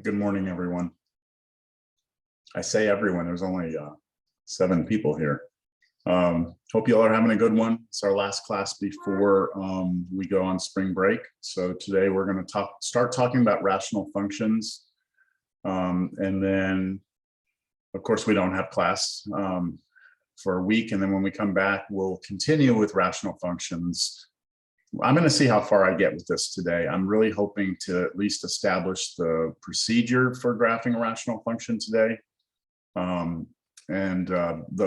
Good morning, everyone. I say everyone, there's only 7 people here. Hope you all are having a good one. It's our last class before we go on spring break. So today we're going to start talking about rational functions. And then, of course, we don't have class for a week. And then when we come back, we'll continue with rational functions. I'm going to see how far I get with this today. I'm really hoping to at least establish the procedure for graphing a rational function today. The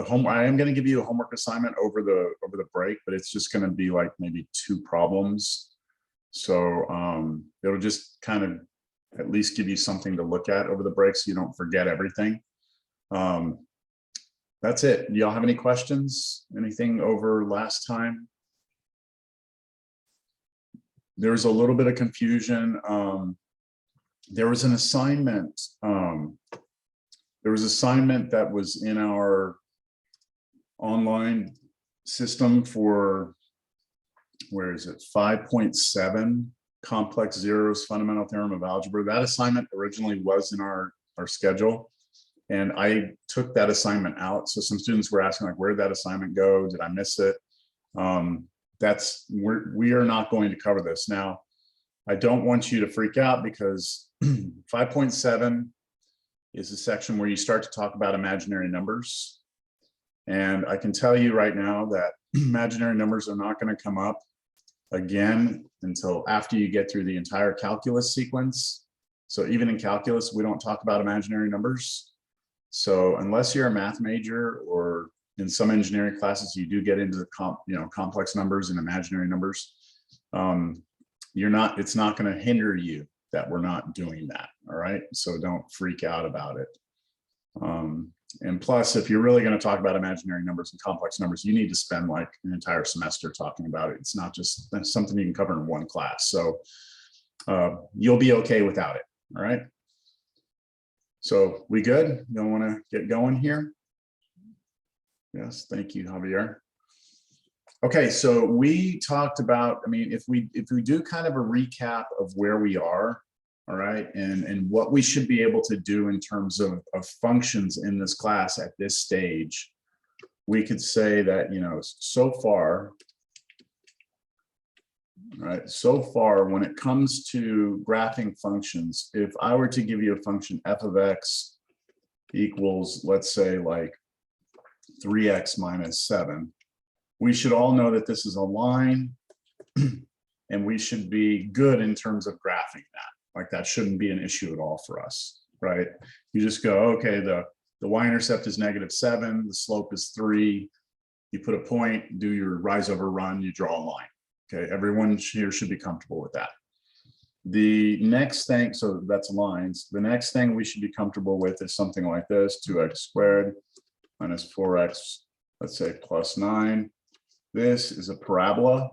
homework, I am going to give you a homework assignment over the break, but it's just going to be like maybe 2 problems. So it'll just kind of at least give you something to look at over the break so you don't forget everything. That's it. Do y'all have any questions? Anything over last time? There was a little bit of confusion. There was an assignment. That was in our online system for, where is it? 5.7 complex zeros fundamental theorem of algebra. That assignment originally was in our schedule, and I took that assignment out. So some students were asking, like, where did that assignment go? Did I miss it? We are not going to cover this now. I don't want you to freak out because 5.7 is a section where you start to talk about imaginary numbers. And I can tell you right now that imaginary numbers are not going to come up again until after you get through the entire calculus sequence. So even in calculus, we don't talk about imaginary numbers. So unless you're a math major, or in some engineering classes, you do get into the complex numbers and imaginary numbers. It's not going to hinder you that we're not doing that. All right. So don't freak out about it. And plus, if you're really going to talk about imaginary numbers and complex numbers, you need to spend like an entire semester talking about it. It's not just something you can cover in one class. So you'll be okay without it. All right. So we good? You don't want to get going here? Yes, thank you, Javier. Okay, so we talked about, if we do kind of a recap of where we are, all right, and what we should be able to do in terms of functions in this class at this stage, we could say that, so far, all right, so far when it comes to graphing functions, if I were to give you a function f of x equals, let's say, like 3x minus 7, we should all know that this is a line and we should be good in terms of graphing that. Like, that shouldn't be an issue at all for us, right? You just go, okay, the y-intercept is -7, the slope is 3, you put a point, do your rise over run, you draw a line. Okay, everyone here should be comfortable with that. The next thing, so that's lines. The next thing we should be comfortable with is something like this: 2x squared minus 4x, let's say, plus 9. This is a parabola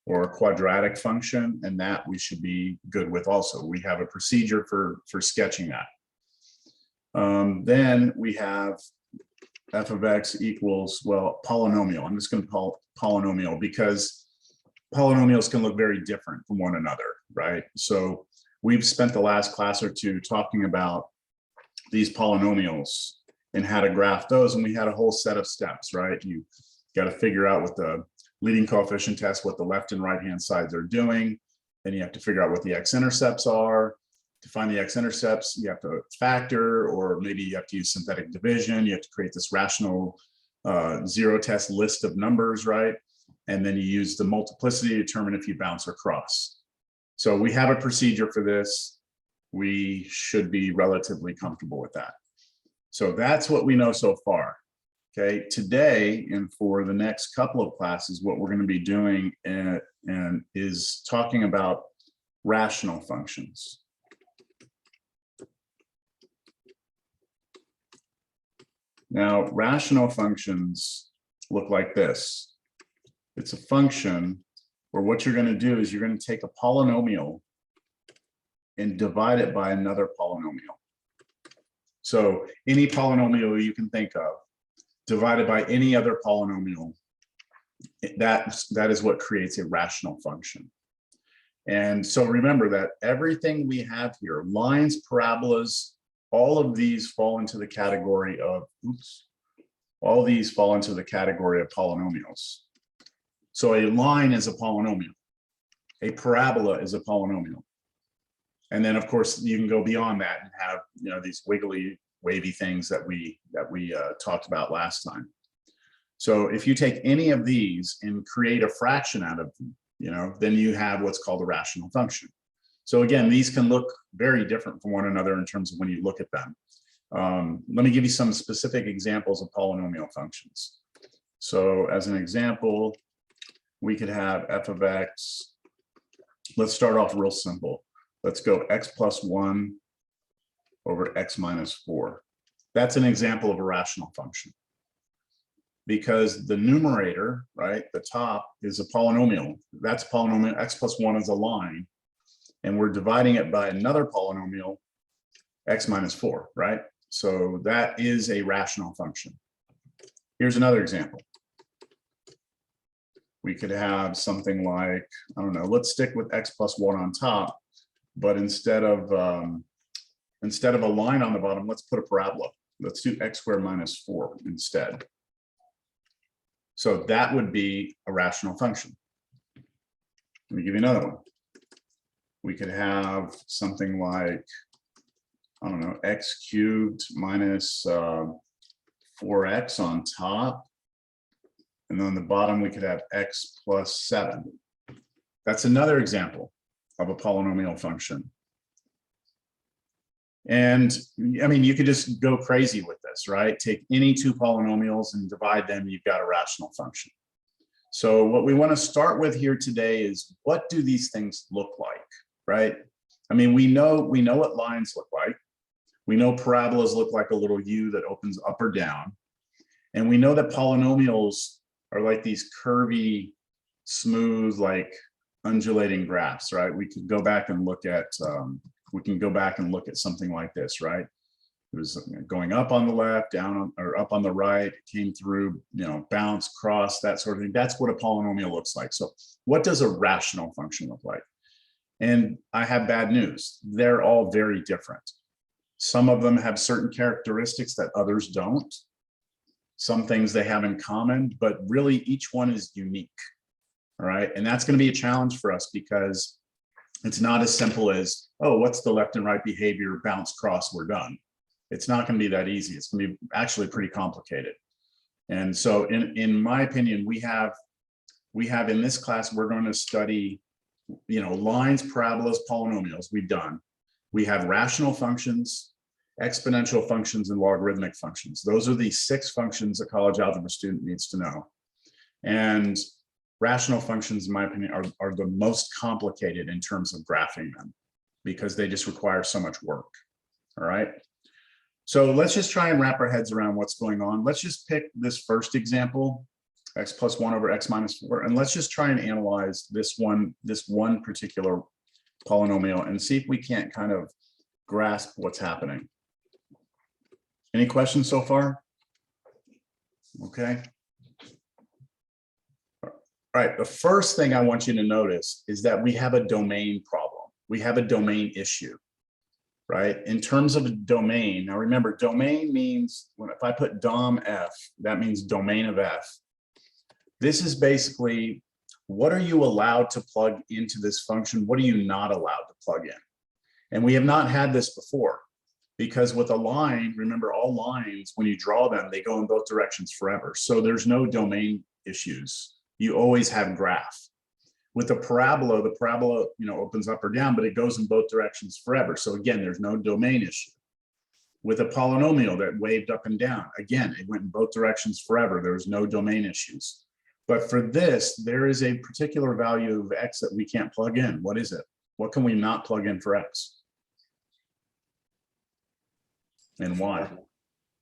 or a quadratic function, and that we should be good with also. We have a procedure for sketching that. Then we have f of x equals, well, polynomial. I'm just going to call it polynomial because polynomials can look very different from one another, right? So we've spent the last class or two talking about these polynomials and how to graph those, and we had a whole set of steps, right? You got to figure out with the leading coefficient test what the left and right hand sides are doing. Then you have to figure out what the x-intercepts are. To find the x-intercepts, you have to factor, or maybe you have to use synthetic division. You have to create this rational zero test list of numbers, right? And then you use the multiplicity to determine if you bounce or cross. So we have a procedure for this. We should be relatively comfortable with that. So that's what we know so far. Okay, today and for the next couple of classes, what we're going to be doing is talking about rational functions. Now, rational functions look like this. It's a function where what you're going to do is you're going to take a polynomial and divide it by another polynomial. So any polynomial you can think of, divided by any other polynomial, that is what creates a rational function. And so remember that everything we have here, lines, parabolas, all of these fall into the category of, all these fall into the category of polynomials. So a line is a polynomial. A parabola is a polynomial. And then of course you can go beyond that and have, you know, these wiggly, wavy things that we talked about last time. So if you take any of these and create a fraction out of them, you know, then you have what's called a rational function. So again, these can look very different from one another in terms of when you look at them. Let me give you some specific examples of polynomial functions. So as an example, we could have f of x. Let's start off real simple. Let's go x plus 1 over x minus 4. That's an example of a rational function. Because the numerator, right, the top is a polynomial. That's a polynomial, x plus 1 is a line. And we're dividing it by another polynomial, x minus 4, right? So that is a rational function. Here's another example. We could have something like, I don't know, let's stick with x plus 1 on top, but instead of a line on the bottom, let's put a parabola. Let's do x squared minus 4 instead. So that would be a rational function. Let me give you another one. We could have something like, I don't know, x cubed minus 4x on top. And then on the bottom, we could have x plus 7. That's another example of a polynomial function. And I mean, you could just go crazy with this, right? Take any two polynomials and divide them, you've got a rational function. So what we want to start with here today is, what do these things look like, right? I mean, we know what lines look like. We know parabolas look like a little U that opens up or down. And we know that polynomials are like these curvy, smooth, like undulating graphs, right? We could go back and look at, something like this, right? It was going up on the left, down or up on the right, it came through, you know, bounce, cross, that sort of thing. That's what a polynomial looks like. So what does a rational function look like? And I have bad news. They're all very different. Some of them have certain characteristics that others don't. Some things they have in common, but really each one is unique. All right. And that's going to be a challenge for us because it's not as simple as, oh, what's the left and right behavior, bounce, cross, we're done. It's not going to be that easy. It's going to be actually pretty complicated. And so in my opinion, we have in this class, we're going to study, you know, lines, parabolas, polynomials. We've done. We have rational functions, exponential functions, and logarithmic functions. Those are the 6 functions a college algebra student needs to know. And rational functions, in my opinion, are the most complicated in terms of graphing them because they just require so much work. All right. So let's just try and wrap our heads around what's going on. Let's just pick this first example, x plus 1 over x minus 4, and let's just try and analyze this one particular polynomial and see if we can't kind of grasp what's happening. Any questions so far? Okay. All right, the first thing I want you to notice is that we have a domain problem. We have a domain issue, right? In terms of a domain, now remember, domain means, if I put dom f, that means domain of f. This is basically, what are you allowed to plug into this function? What are you not allowed to plug in? And we have not had this before, because with a line, remember, all lines, when you draw them, they go in both directions forever. So there's no domain issues. You always have graph. With the parabola, you know, opens up or down, but it goes in both directions forever. So again, there's no domain issue. With a polynomial that waved up and down, again, it went in both directions forever. There was no domain issues. But for this, there is a particular value of x that we can't plug in. What is it? What can we not plug in for x? And why?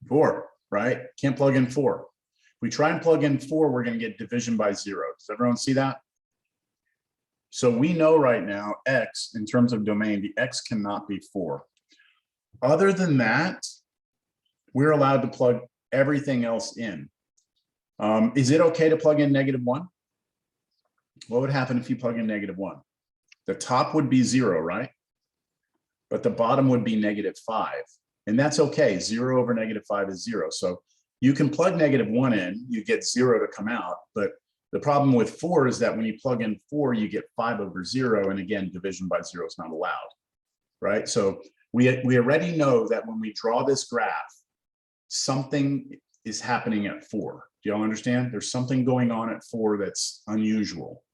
4, right? Can't plug in 4. If we try and plug in 4, we're going to get division by 0. Does everyone see that? So we know right now x, in terms of domain, the x cannot be 4. Other than that, we're allowed to plug everything else in. Is it okay to plug in -1? What would happen if you plug in -1? The top would be 0, right? But the bottom would be -5. And that's okay. 0 over -5 is 0. So you can plug -1 in, you get 0 to come out. But the problem with 4 is that when you plug in 4, you get 5 over 0. And again, division by 0 is not allowed, right? So we already know that when we draw this graph, something is happening at 4. Do y'all understand? There's something going on at 4 that's unusual.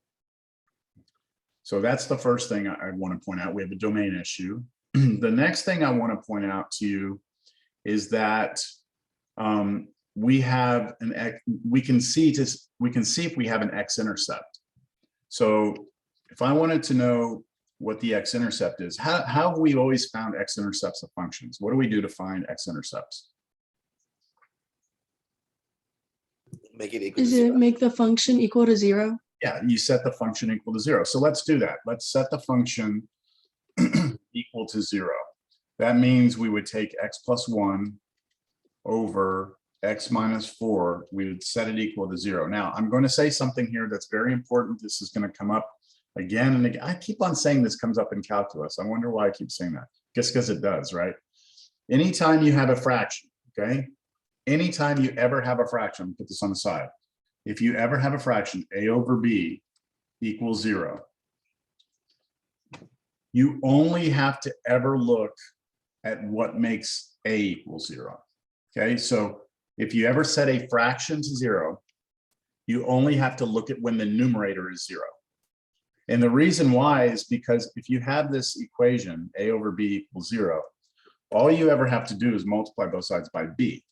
So that's the first thing I want to point out. We have a domain issue. The next thing I want to point out to you is that we have we can see if we have an x-intercept. So if I wanted to know what the x-intercept is, how have we always found x-intercepts of functions? What do we do to find x-intercepts? Make it equal Is to it 0. make the function equal to 0? Yeah, you set the function equal to 0. So let's do that. Let's set the function equal to 0. That means we would take x plus 1 over x minus 4. We would set it equal to 0. Now, I'm going to say something here that's very important. This is going to come up again and again. I keep on saying this comes up in calculus. I wonder why I keep saying that. Just because it does, right? Anytime you have a fraction, okay? Anytime you ever have a fraction, put this on the side. If you ever have a fraction, a over b equals 0, you only have to ever look at what makes a equal 0. Okay, so if you ever set a fraction to 0, you only have to look at when the numerator is 0. And the reason why is because if you have this equation, a over b equals 0, all you ever have to do is multiply both sides by b.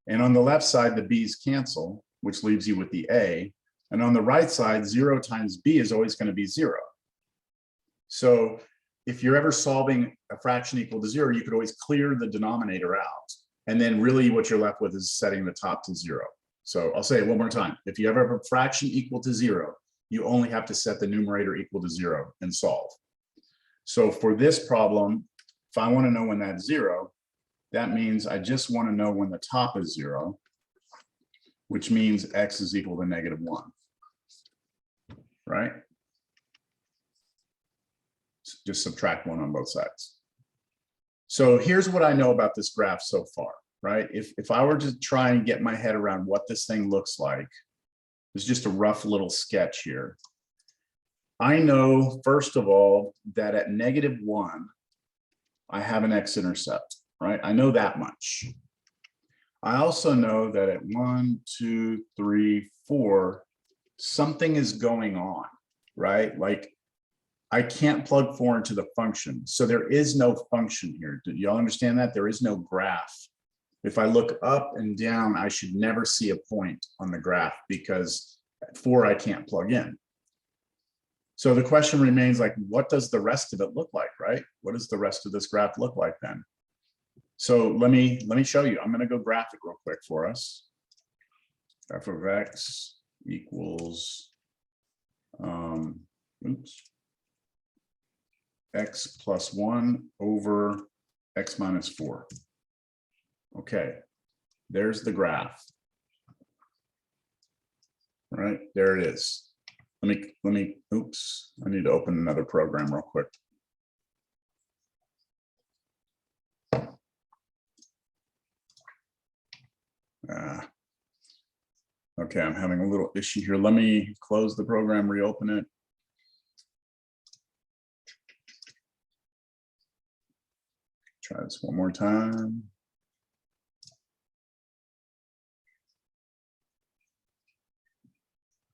And on the left side, the b's cancel, which leaves you with the a. And on the right side, 0 times b is always going to be 0. So if you're ever solving a fraction equal to 0, you could always clear the denominator out. And then really what you're left with is setting the top to 0. So I'll say it one more time. If you ever have a fraction equal to 0, you only have to set the numerator equal to 0 and solve. So for this problem, if I want to know when that's 0, that means I just want to know when the top is 0, which means x is equal to -1, right? Just subtract 1 on both sides. So here's what I know about this graph so far, right? If I were to try and get my head around what this thing looks like, it's just a rough little sketch here. I know, first of all, that at -1, I have an x-intercept, right? I know that much. I also know that at 1, 2, 3, 4, something is going on, right? Like I can't plug 4 into the function. So there is no function here. Do y'all understand that? There is no graph. If I look up and down, I should never see a point on the graph because at 4, I can't plug in. So the question remains, like, what does the rest of it look like, right? What does the rest of this graph look like then? So let me show you. I'm going to go graph it real quick for us. F of x equals, x plus 1 over x minus 4. Okay, there's the graph. All right, there it is. Let me, oops, I need to open another program real quick. Okay, I'm having a little issue here. Let me close the program, reopen it. Try this one more time.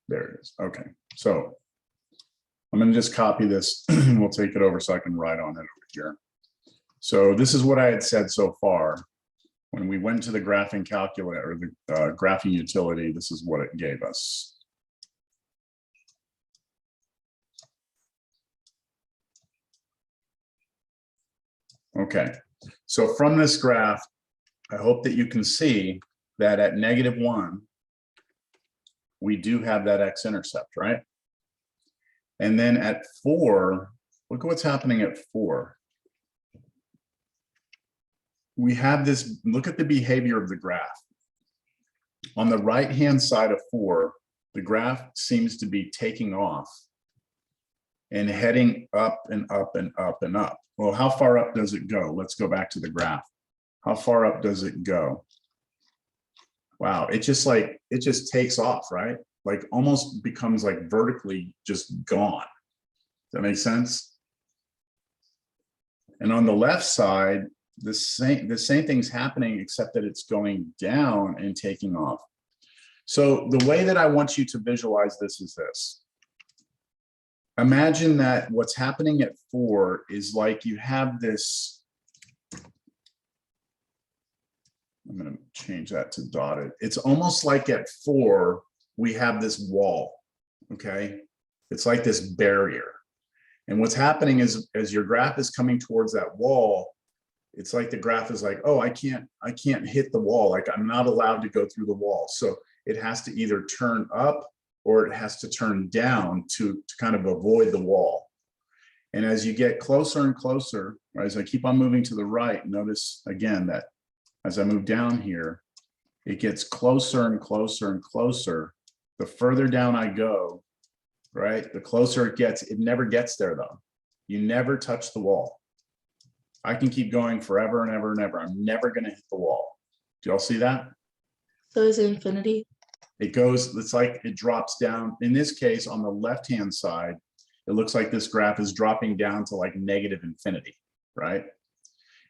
There it is. Okay, so I'm going to just copy this. We'll take it over so I can write on it over here. So this is what I had said so far. When we went to the graphing calculator, or the graphing utility, this is what it gave us. Okay, so from this graph, I hope that you can see that at -1, we do have that x-intercept, right? And then at 4, look at what's happening at 4. We have this, look at the behavior of the graph. On the right-hand side of 4, the graph seems to be taking off. and heading up and up and up and up. Well, how far up does it go? Let's go back to the graph. How far up does it go? Wow, it just takes off, right? Like almost becomes like vertically just gone. Does that make sense? And on the left side, the same thing's happening, except that it's going down and taking off. So the way that I want you to visualize this is this. Imagine that what's happening at 4 is like you have this. I'm going to change that to dotted. It's almost like at 4, we have this wall, okay? It's like this barrier. And what's happening is as your graph is coming towards that wall, it's like the graph is like, oh, I can't hit the wall. Like I'm not allowed to go through the wall. So it has to either turn up or it has to turn down to kind of avoid the wall. And as you get closer and closer, right, as I keep on moving to the right, notice again that as I move down here, it gets closer and closer and closer. The further down I go, right, the closer it gets. It never gets there though. You never touch the wall. I can keep going forever and ever and ever. I'm never going to hit the wall. Do y'all see that? So is it infinity? It goes, it's like it drops down. In this case, on the left-hand side, it looks like this graph is dropping down to like negative infinity, right?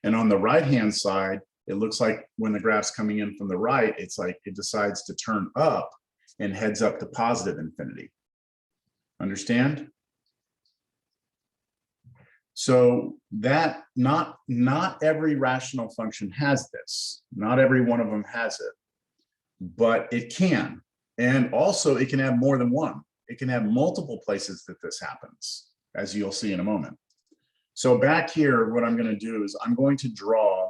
And on the right-hand side, it looks like when the graph's coming in from the right, it's like it decides to turn up and heads up to positive infinity. Understand? So that not every rational function has this. Not every one of them has it, but it can. And also it can have more than one. It can have multiple places that this happens, as you'll see in a moment. So back here, what I'm going to do is I'm going to draw,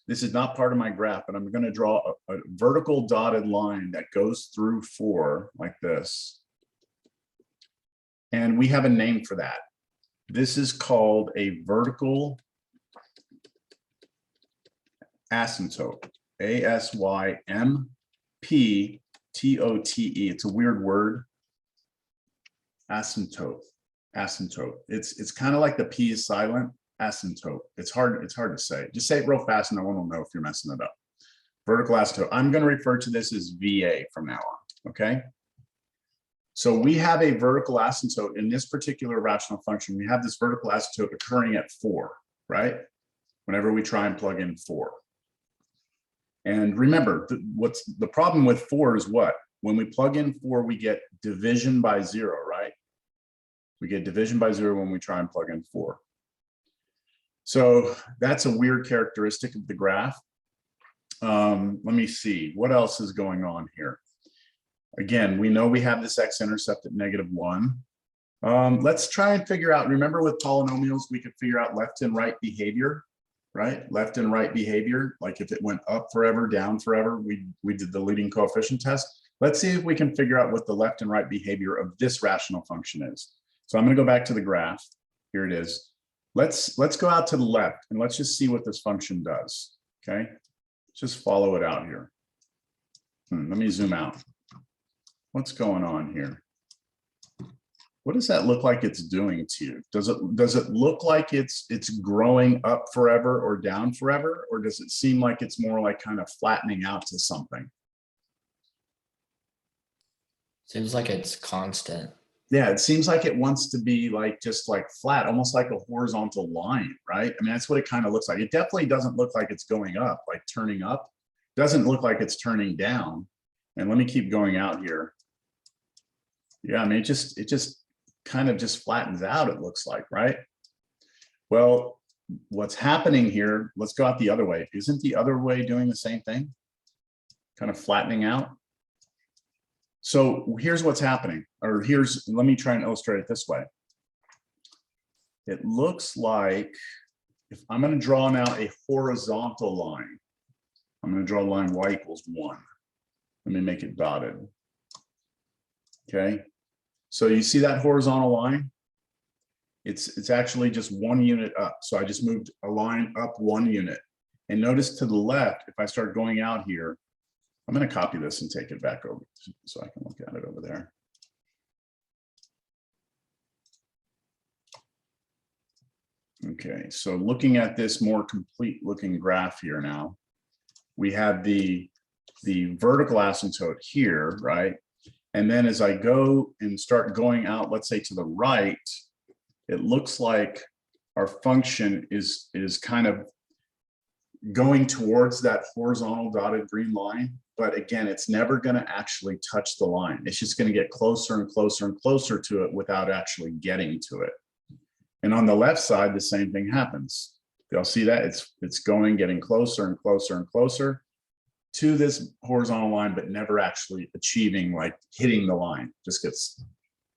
this is not part of my graph, but I'm going to draw a vertical dotted line that goes through 4 like this. And we have a name for that. This is called a vertical asymptote, A-S-Y-M-P-T-O-T-E. It's a weird word. Asymptote. It's kind of like the P is silent. Asymptote. It's hard to say. Just say it real fast and no one will know if you're messing it up. Vertical asymptote. I'm going to refer to this as VA from now on. Okay. So we have a vertical asymptote in this particular rational function. We have this vertical asymptote occurring at 4, right? Whenever we try and plug in 4. And remember, what's the problem with 4 is what? When we plug in 4, we get division by 0, right? We get division by 0 when we try and plug in 4. So that's a weird characteristic of the graph. Let me see, what else is going on here? Again, we know we have this x-intercept at -1. Let's try and figure out, remember with polynomials, we could figure out left and right behavior, right? Left and right behavior, like if it went up forever, down forever, we did the leading coefficient test. Let's see if we can figure out what the left and right behavior of this rational function is. So I'm going to go back to the graph. Here it is. Let's go out to the left and let's just see what this function does. Okay, just follow it out here. Let me zoom out. What's going on here? What does that look like it's doing to you? Does it look like it's growing up forever or down forever, or does it seem like it's more like kind of flattening out to something? Seems like it's constant. Yeah, it seems like it wants to be like just like flat, almost like a horizontal line, right? I mean, that's what it kind of looks like. It definitely doesn't look like it's going up, like turning up. Doesn't look like it's turning down. And let me keep going out here. Yeah, I mean, it just kind of just flattens out, it looks like, right? Well, what's happening here, let's go out the other way. Isn't the other way doing the same thing? Kind of flattening out? So here's what's happening, or let me try and illustrate it this way. It looks like, if I'm going to draw now a horizontal line, I'm going to draw a line y = 1. Let me make it dotted. Okay, so you see that horizontal line? It's actually just 1 unit up. So I just moved a line up 1 unit. And notice to the left, if I start going out here, I'm going to copy this and take it back over so I can look at it over there. Okay, so looking at this more complete looking graph here now, we have the vertical asymptote here, right? And then as I go and start going out, let's say to the right, it looks like our function is kind of going towards that horizontal dotted green line. But again, it's never going to actually touch the line. It's just going to get closer and closer and closer to it without actually getting to it. And on the left side, the same thing happens. You'll see that it's going, getting closer and closer and closer to this horizontal line, but never actually achieving, like hitting the line. Just gets,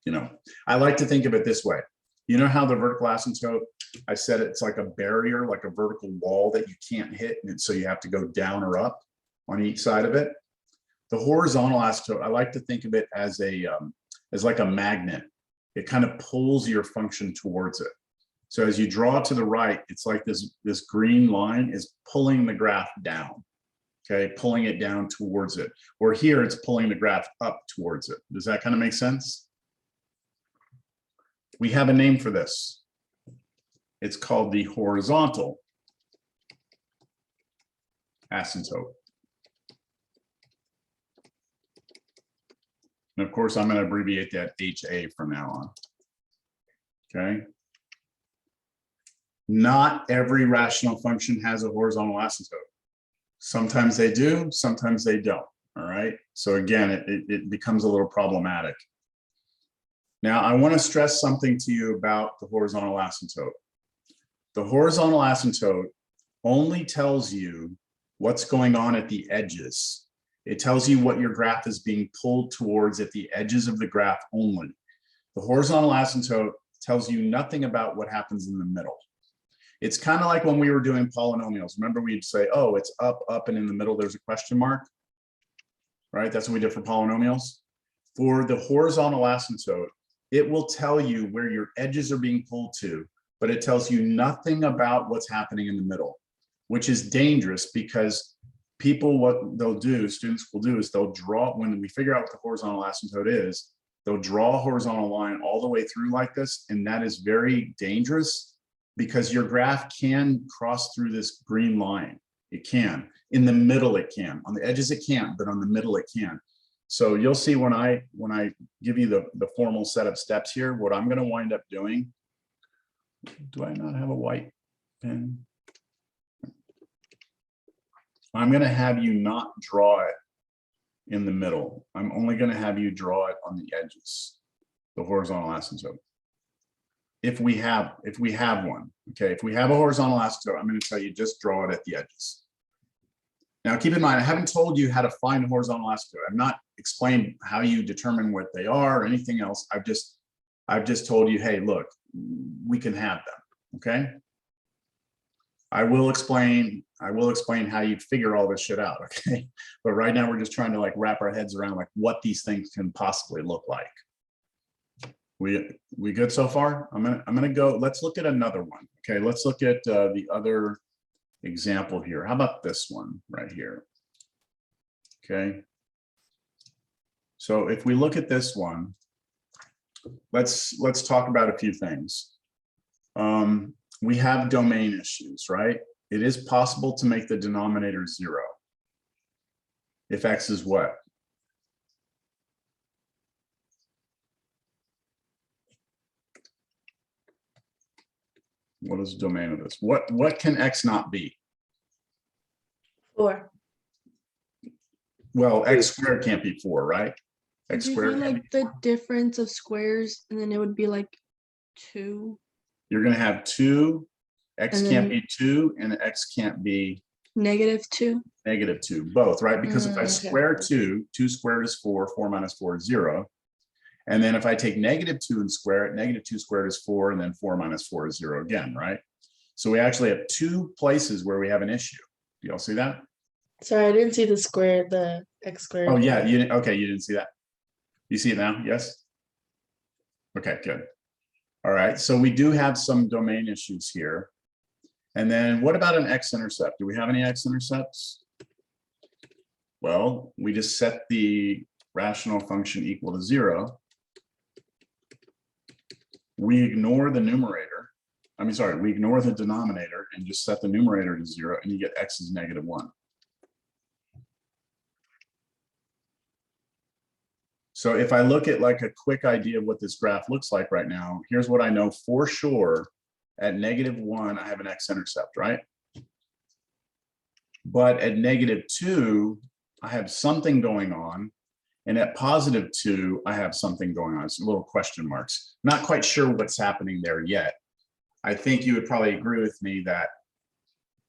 you know, I like to think of it this way. You know how the vertical asymptote, I said it's like a barrier, like a vertical wall that you can't hit, and so you have to go down or up on each side of it. The horizontal asymptote, I like to think of it as like a magnet. It kind of pulls your function towards it. So as you draw to the right, it's like this green line is pulling the graph down, okay, pulling it down towards it. Or here it's pulling the graph up towards it. Does that kind of make sense? We have a name for this. It's called the horizontal asymptote. And of course, I'm going to abbreviate that HA from now on. Okay. Not every rational function has a horizontal asymptote. Sometimes they do, sometimes they don't. All right. So again, it becomes a little problematic. Now, I want to stress something to you about the horizontal asymptote. The horizontal asymptote only tells you what's going on at the edges. It tells you what your graph is being pulled towards at the edges of the graph only. The horizontal asymptote tells you nothing about what happens in the middle. It's kind of like when we were doing polynomials. Remember, we'd say, oh, it's up, up, and in the middle, there's a question mark, right? That's what we did for polynomials. For the horizontal asymptote, it will tell you where your edges are being pulled to, but it tells you nothing about what's happening in the middle, which is dangerous because people, what they'll do, students will do is they'll draw, when we figure out what the horizontal asymptote is, they'll draw a horizontal line all the way through like this. And that is very dangerous because your graph can cross through this green line. It can. In the middle, it can. On the edges, it can't, but on the middle, it can. So you'll see when I give you the formal set of steps here, what I'm going to wind up doing. Do I not have a white pen? I'm going to have you not draw it in the middle. I'm only going to have you draw it on the edges, the horizontal asymptote. If we have one, okay, if we have a horizontal asymptote, I'm going to tell you just draw it at the edges. Now, keep in mind, I haven't told you how to find a horizontal asymptote. I've not explained how you determine what they are or anything else. I've just told you, hey, look, we can have them, okay? I will explain how you figure all this shit out, okay? But right now we're just trying to like wrap our heads around like what these things can possibly look like. We good so far? I'm gonna go, let's look at another one. Okay, let's look at the other example here. How about this one right here? Okay. So if we look at this one, let's talk about a few things. We have domain issues, right? It is possible to make the denominator 0 if x is what? What is the domain of this? What can x not be? 4. Well, x squared can't be 4, right? X Did you squared find can't like be the 4. difference of squares and then it would be like 2? You're going to have 2, x And can't then- be 2, and x can't be -2? -2, both, right? Because if I Okay. square 2, 2 squared is 4, 4 minus 4 is 0. And then if I take -2 and square it, -2 squared is 4, and then 4 minus 4 is 0 again, right? So we actually have 2 places where we have an issue. Do y'all see that? Sorry, I didn't see the square, the x squared. Oh yeah, okay, you didn't see that. You see it now? Yes? Okay, good. All right, so we do have some domain issues here. And then what about an x-intercept? Do we have any x-intercepts? Well, we just set the rational function equal to 0. We ignore the numerator, sorry, we ignore the denominator and just set the numerator to 0 and you get x is -1. So if I look at like a quick idea of what this graph looks like right now, here's what I know for sure. At -1, I have an x-intercept, right? But at -2, I have something going on. And at +2, I have something going on. It's little question marks. Not quite sure what's happening there yet. I think you would probably agree with me that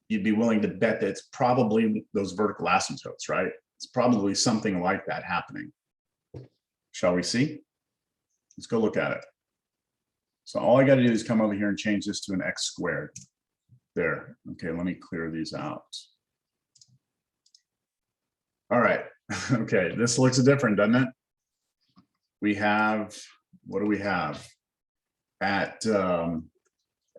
you'd be willing to bet that it's probably those vertical asymptotes, right? It's probably something like that happening. Shall we see? Let's go look at it. So all I got to do is come over here and change this to an x squared. There. Okay, let me clear these out. All right. Okay, this looks different, doesn't it? We have, what do we have? At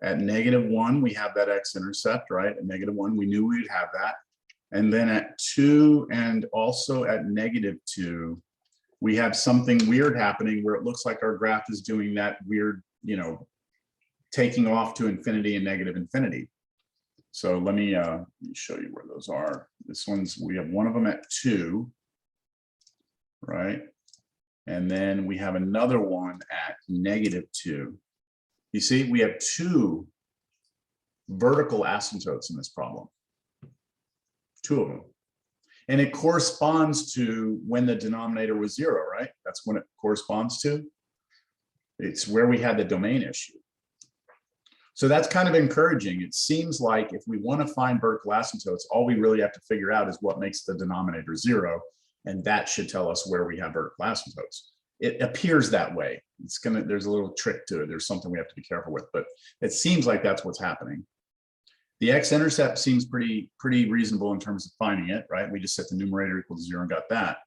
-1, we have that x-intercept, right? At -1, we knew we'd have that. And then at 2 and also at -2, we have something weird happening where it looks like our graph is doing that weird, taking off to infinity and -infinity. So let me show you where those are. This one's, we have one of them at 2, right? And then we have another one at -2. You see, we have 2 vertical asymptotes in this problem. 2 of them. And it corresponds to when the denominator was 0, right? That's when it corresponds to. It's where we had the domain issue. So that's kind of encouraging. It seems like if we want to find vertical asymptotes, all we really have to figure out is what makes the denominator 0. And that should tell us where we have vertical asymptotes. It appears that way. There's a little trick to it. There's something we have to be careful with, but it seems like that's what's happening. The x-intercept seems pretty reasonable in terms of finding it, right? We just set the numerator equal to 0 and got that.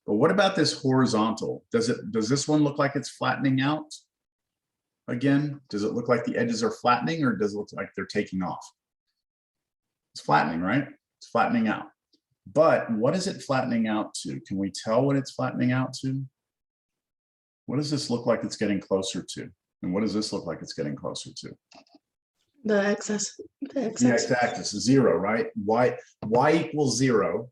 But what about this horizontal? Does this one look like it's flattening out? Again, does it look like the edges are flattening, or does it look like they're taking off? It's flattening, right? It's flattening out. But what is it flattening out to? Can we tell what it's flattening out to? What does this look like it's getting closer to? And what does this look like it's getting closer to? The x-axis. The x-axis is 0, right? Y equals 0.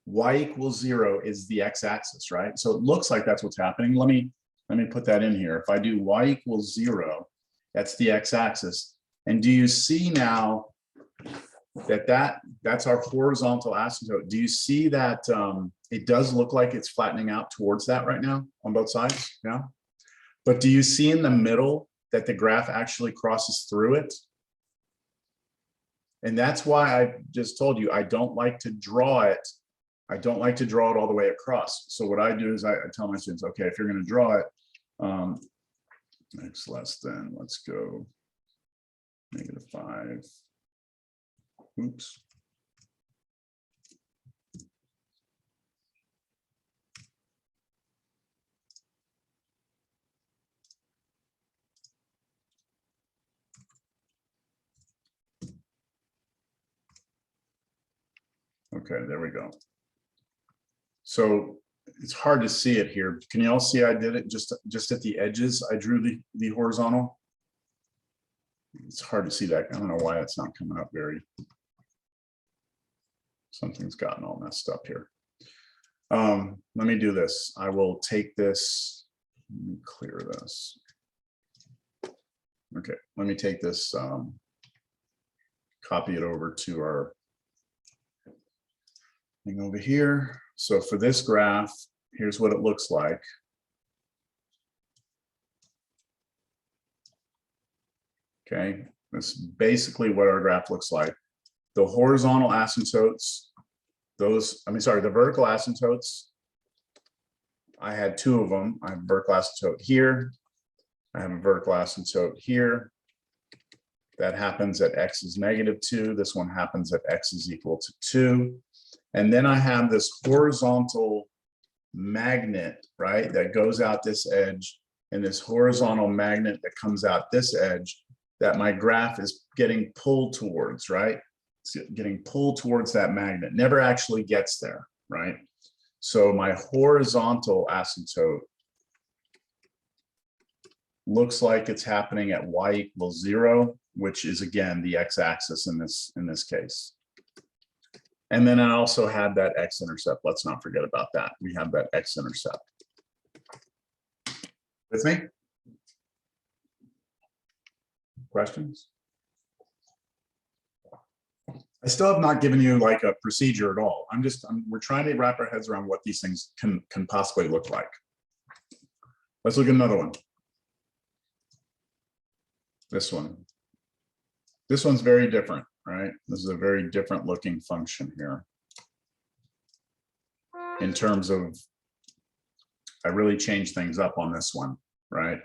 Y equals 0 is the x-axis, right? So it looks like that's what's happening. Let me put that in here. If I do y equals 0, that's the x-axis. And do you see now that's our horizontal asymptote? Do you see that it does look like it's flattening out towards that right now on both sides? Yeah. But do you see in the middle that the graph actually crosses through it? And that's why I just told you I don't like to draw it. I don't like to draw it all the way across. So what I do is I tell my students, okay, if you're going to draw it, x less than, let's go -5. Oops. Okay, there we go. So it's hard to see it here. Can you all see I did it just at the edges? I drew the horizontal. It's hard to see that. I don't know why that's not coming up very. Something's gotten all messed up here. Let me do this. I will take this. Let me clear this. Okay, let me take this, copy it over to our thing over here. So for this graph, here's what it looks like. Okay, that's basically what our graph looks like. The horizontal asymptotes, the vertical asymptotes, I had 2 of them. I have a vertical asymptote here. I have a vertical asymptote here. That happens at x is -2. This one happens at x is equal to 2. And then I have this horizontal magnet, right, that goes out this edge, and this horizontal magnet that comes out this edge that my graph is getting pulled towards, right? It's getting pulled towards that magnet, never actually gets there, right? So my horizontal asymptote looks like it's happening at y equals 0, which is again the x-axis in this case. And then I also had that x-intercept. Let's not forget about that. We have that x-intercept. With me? Questions? I still have not given you like a procedure at all. We're trying to wrap our heads around what these things can possibly look like. Let's look at another one. This one. This one's very different, right? This is a very different looking function here. In terms of, I really changed things up on this one, right?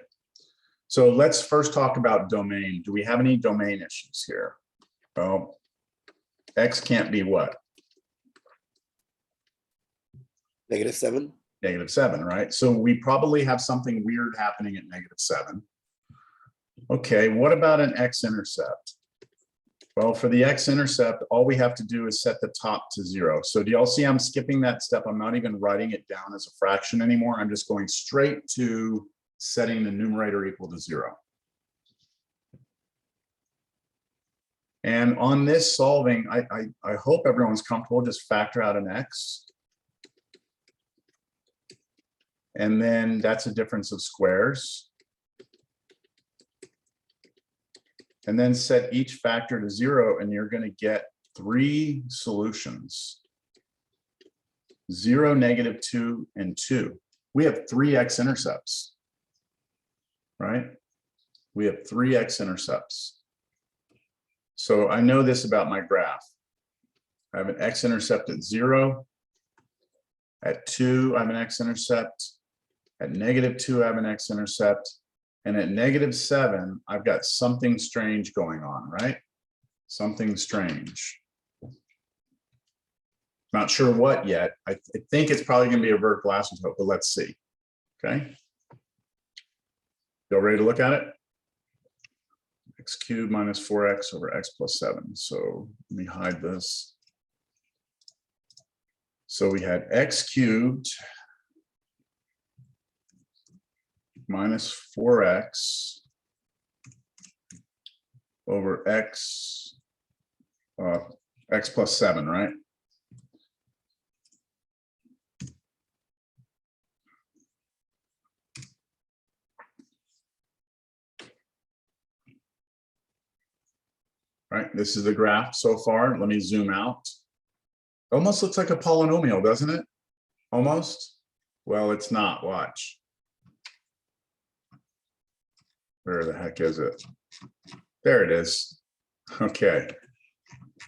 So let's first talk about domain. Do we have any domain issues here? Well, x can't be what? -7. -7, right? So we probably have something weird happening at -7. Okay, what about an x-intercept? Well, for the x-intercept, all we have to do is set the top to 0. So do y'all see I'm skipping that step? I'm not even writing it down as a fraction anymore. I'm just going straight to setting the numerator equal to 0. And on this solving, I hope everyone's comfortable. Just factor out an x. And then that's a difference of squares. And then set each factor to 0, and you're going to get 3 solutions. 0, -2, and 2. We have 3 x-intercepts, right? We have 3 x-intercepts. So I know this about my graph. I have an x-intercept at 0. At 2, I have an x-intercept. At -2, I have an x-intercept. And at -7, I've got something strange going on, right? Something strange. Not sure what yet. I think it's probably going to be a vertical asymptote, but let's see. Okay. Y'all ready to look at it? X cubed minus 4x over x plus 7. So let me hide this. So we had x cubed minus 4x over x plus 7, right? Right, this is the graph so far. Let me zoom out. Almost looks like a polynomial, doesn't it? Almost. Well, it's not. Watch. Where the heck is it? There it is. Okay.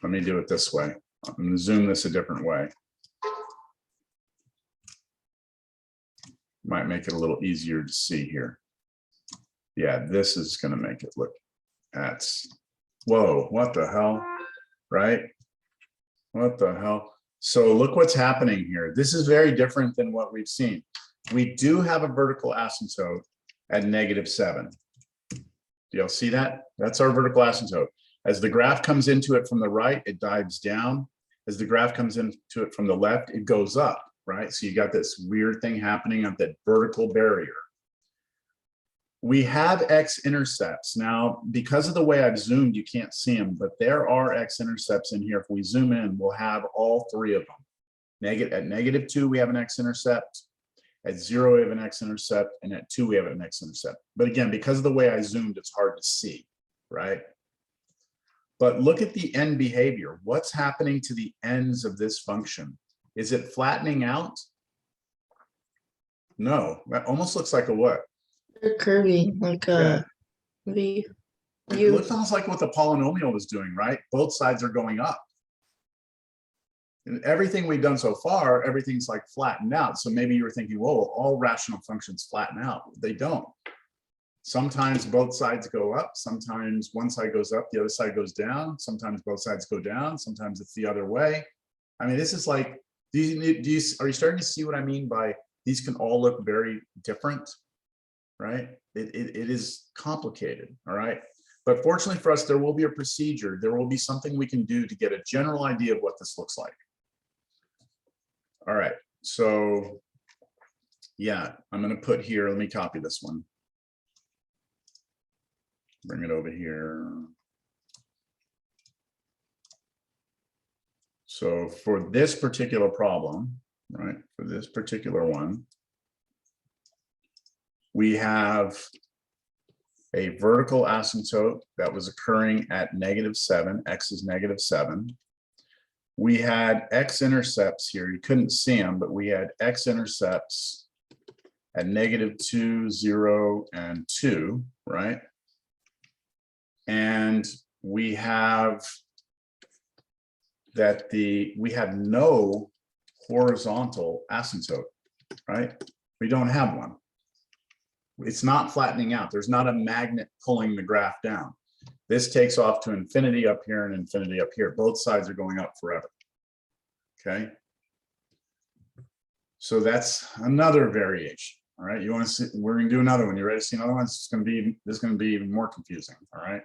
Let me do it this way. I'm going to zoom this a different way. Might make it a little easier to see here. Yeah, this is going to make it look. That's, whoa, what the hell? Right? What the hell? So look what's happening here. This is very different than what we've seen. We do have a vertical asymptote at -7. Do y'all see that? That's our vertical asymptote. As the graph comes into it from the right, it dives down. As the graph comes into it from the left, it goes up, right? So you got this weird thing happening at that vertical barrier. We have x-intercepts. Now, because of the way I've zoomed, you can't see them, but there are x-intercepts in here. If we zoom in, we'll have all 3 of them. At -2, we have an x-intercept. At 0, we have an x-intercept, and at 2, we have an x-intercept. But again, because of the way I zoomed, it's hard to see, right? But look at the end behavior. What's happening to the ends of this function? Is it flattening out? No, that almost looks like a what? They're curvy, like a V. It looks almost like what the polynomial was doing, right? Both sides are going up. And everything we've done so far, everything's like flattened out. So maybe you were thinking, whoa, all rational functions flatten out. They don't. Sometimes both sides go up. Sometimes one side goes up, the other side goes down. Sometimes both sides go down. Sometimes it's the other way. I mean, this is like, are you starting to see what I mean by these can all look very different, right? It is complicated, all right? But fortunately for us, there will be a procedure. There will be something we can do to get a general idea of what this looks like. All right, so yeah, I'm going to put here, let me copy this one. Bring it over here. So for this particular problem, right, for this particular one, we have a vertical asymptote that was occurring at -7, x is -7. We had x-intercepts here, you couldn't see them, but we had x-intercepts at -2, 0, and 2, right? And we have that we have no horizontal asymptote, right? We don't have one. It's not flattening out. There's not a magnet pulling the graph down. This takes off to infinity up here and infinity up here. Both sides are going up forever. Okay. So that's another variation. All right. You want to see, we're going to do another one. You ready to see another one? This is going to be even more confusing. All right.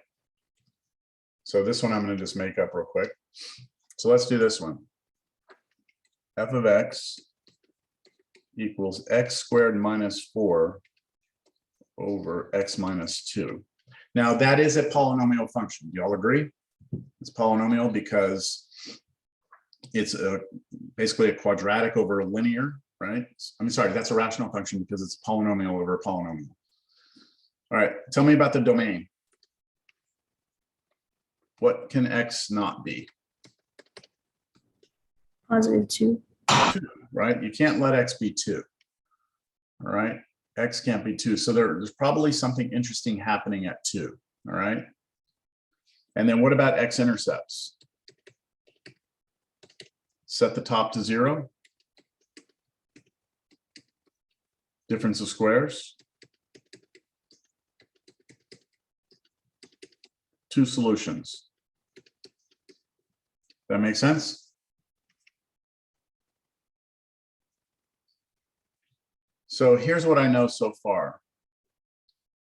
So this one I'm going to just make up real quick. So let's do this one. F of x equals x squared minus 4 over x minus 2. Now that is a polynomial function. Do y'all agree? It's polynomial because it's basically a quadratic over a linear, right? I'm sorry, that's a rational function because it's polynomial over a polynomial. All right, tell me about the domain. What can x not be? +2. Right? You can't let x be 2. All right? X can't be 2. So there's probably something interesting happening at 2. All right? And then what about x-intercepts? Set the top to 0. Difference of squares. 2 solutions. That make sense? So here's what I know so far.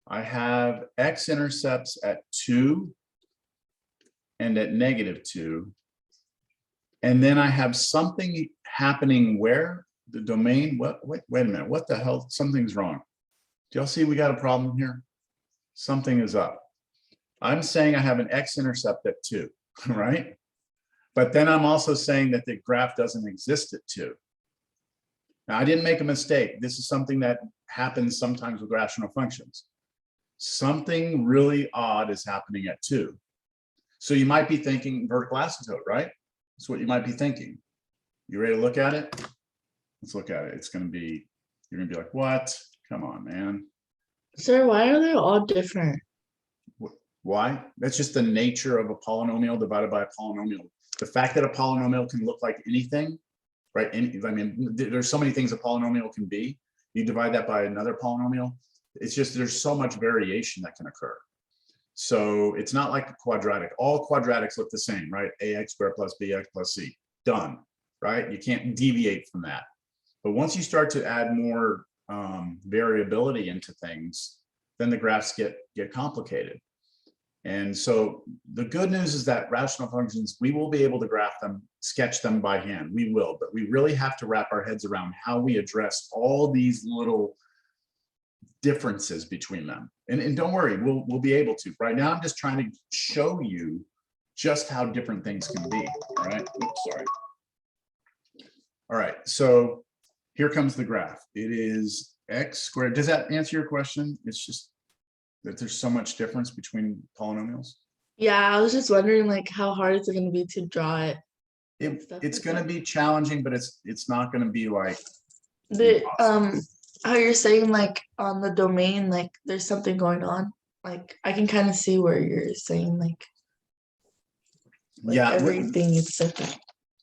I have x-intercepts at 2 and at -2. And then I have something happening where? The domain, wait a minute, what the hell? Something's wrong. Do y'all see we got a problem here? Something is up. I'm saying I have an x-intercept at 2, right? But then I'm also saying that the graph doesn't exist at 2. Now, I didn't make a mistake. This is something that happens sometimes with rational functions. Something really odd is happening at 2. So you might be thinking vertical asymptote, right? That's what you might be thinking. You ready to look at it? Let's look at it. It's going to be, you're going to be like, what? Come on, man. Sir, why are they all different? Why? That's just the nature of a polynomial divided by a polynomial. The fact that a polynomial can look like anything, right? I mean, there's so many things a polynomial can be. You divide that by another polynomial. It's just, there's so much variation that can occur. So it's not like a quadratic. All quadratics look the same, right? ax squared plus bx plus c, done, right? You can't deviate from that. But once you start to add more variability into things, then the graphs get complicated. And so the good news is that rational functions, we will be able to graph them, sketch them by hand. We will, but we really have to wrap our heads around how we address all these little differences between them. And don't worry, we'll be able to. Right now, I'm just trying to show you just how different things can be. All right. Oops, sorry. All right. So here comes the graph. It is x squared. Does that answer your question? It's just that there's so much difference between polynomials. Yeah, I was just wondering like how hard is it going to be to draw it? It's going to be challenging, but it's not going to be like The impossible. how you're saying like on the domain, like there's something going on. Like I can kind of see where you're saying like Yeah, everything is different.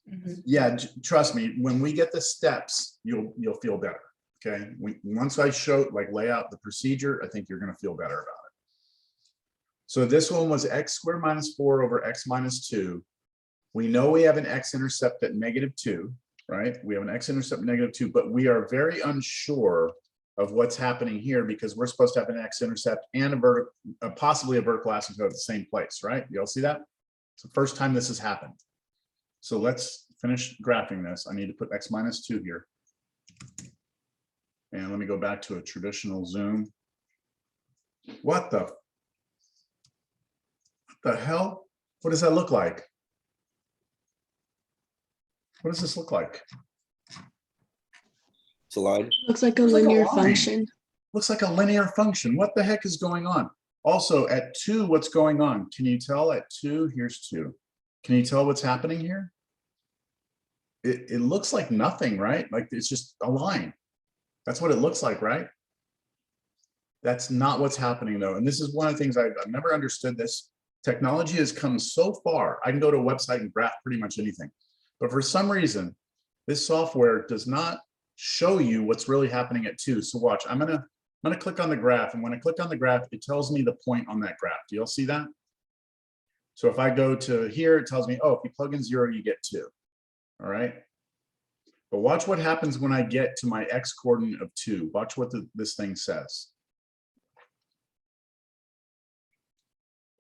Mhm. yeah. Trust me, when we get the steps, you'll feel better. Okay. Once I lay out the procedure, I think you're going to feel better about it. So this one was x squared minus 4 over x minus 2. We know we have an x-intercept at -2, right? We have an x-intercept -2, but we are very unsure of what's happening here because we're supposed to have an x-intercept and possibly a vertical asymptote at the same place, right? You all see that? It's the first time this has happened. So let's finish graphing this. I need to put x minus 2 here. And let me go back to a traditional zoom. What the? The hell? What does that look like? What does this look like? It's a line. Looks like a Looks like a linear line. function. Looks like a linear function. What the heck is going on? Also at 2, what's going on? Can you tell at 2? Here's 2. Can you tell what's happening here? It looks like nothing, right? Like it's just a line. That's what it looks like, right? That's not what's happening though. And this is one of the things I've never understood this. Technology has come so far. I can go to a website and graph pretty much anything. But for some reason, this software does not show you what's really happening at 2. So watch, I'm gonna click on the graph. And when I click on the graph, it tells me the point on that graph. Do y'all see that? So if I go to here, it tells me, oh, if you plug in 0, you get 2. All right. But watch what happens when I get to my X coordinate of 2. Watch what this thing says.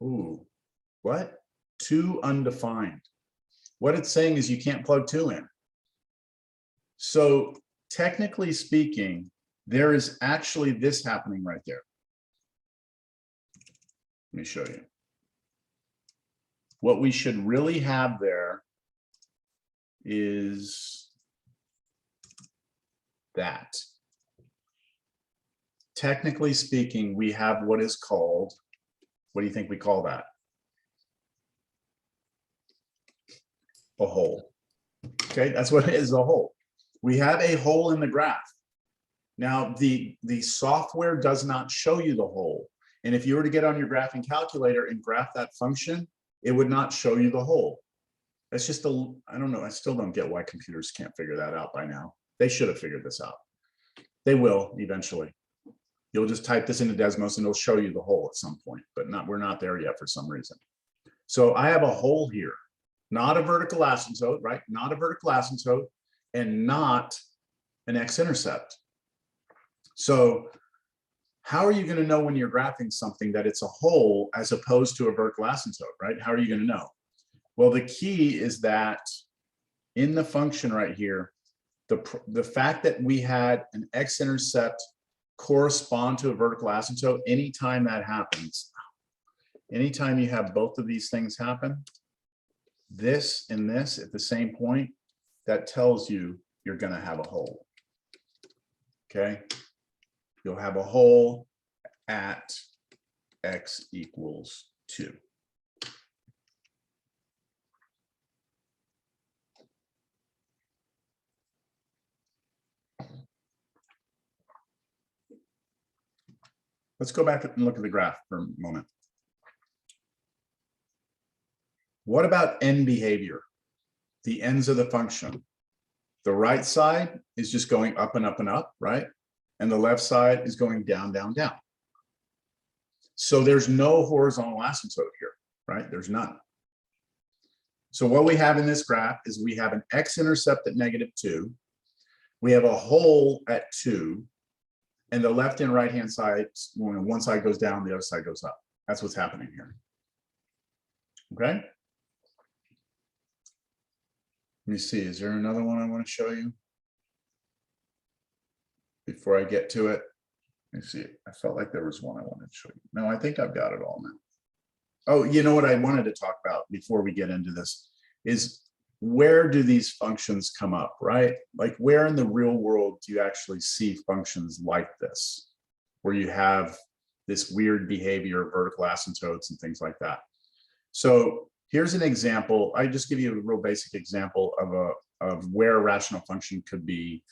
Ooh, what? 2 undefined. What it's saying is you can't plug 2 in. So technically speaking, there is actually this happening right there. Let me show you. What we should really have there is that. Technically speaking, we have what is called, what do you think we call that? A hole. Okay, that's what it is, a hole. We have a hole in the graph. Now, the software does not show you the hole. And if you were to get on your graphing calculator and graph that function, it would not show you the hole. That's just a, I don't know, I still don't get why computers can't figure that out by now. They should have figured this out. They will eventually. You'll just type this into Desmos and it'll show you the hole at some point, but we're not there yet for some reason. So I have a hole here, not a vertical asymptote, right? Not a vertical asymptote and not an x-intercept. So how are you going to know when you're graphing something that it's a hole as opposed to a vertical asymptote, right? How are you going to know? Well, the key is that in the function right here, the fact that we had an x-intercept correspond to a vertical asymptote, anytime that happens, anytime you have both of these things happen, this and this at the same point, that tells you you're going to have a hole. Okay. You'll have a hole at x equals 2. Let's go back and look at the graph for a moment. What about end behavior? The ends of the function. The right side is just going up and up and up, right? And the left side is going down, down, down. So there's no horizontal asymptote here, right? There's none. So what we have in this graph is we have an x-intercept at -2. We have a hole at 2. And the left and right hand side, when one side goes down, the other side goes up. That's what's happening here. Okay. Let me see, is there another one I want to show you? Before I get to it, let me see. I felt like there was one I wanted to show you. No, I think I've got it all now. Oh, you know what I wanted to talk about before we get into this is where do these functions come up, right? Like where in the real world do you actually see functions like this, where you have this weird behavior, vertical asymptotes and things like that. So here's an example. I just give you a real basic example of where a rational function could be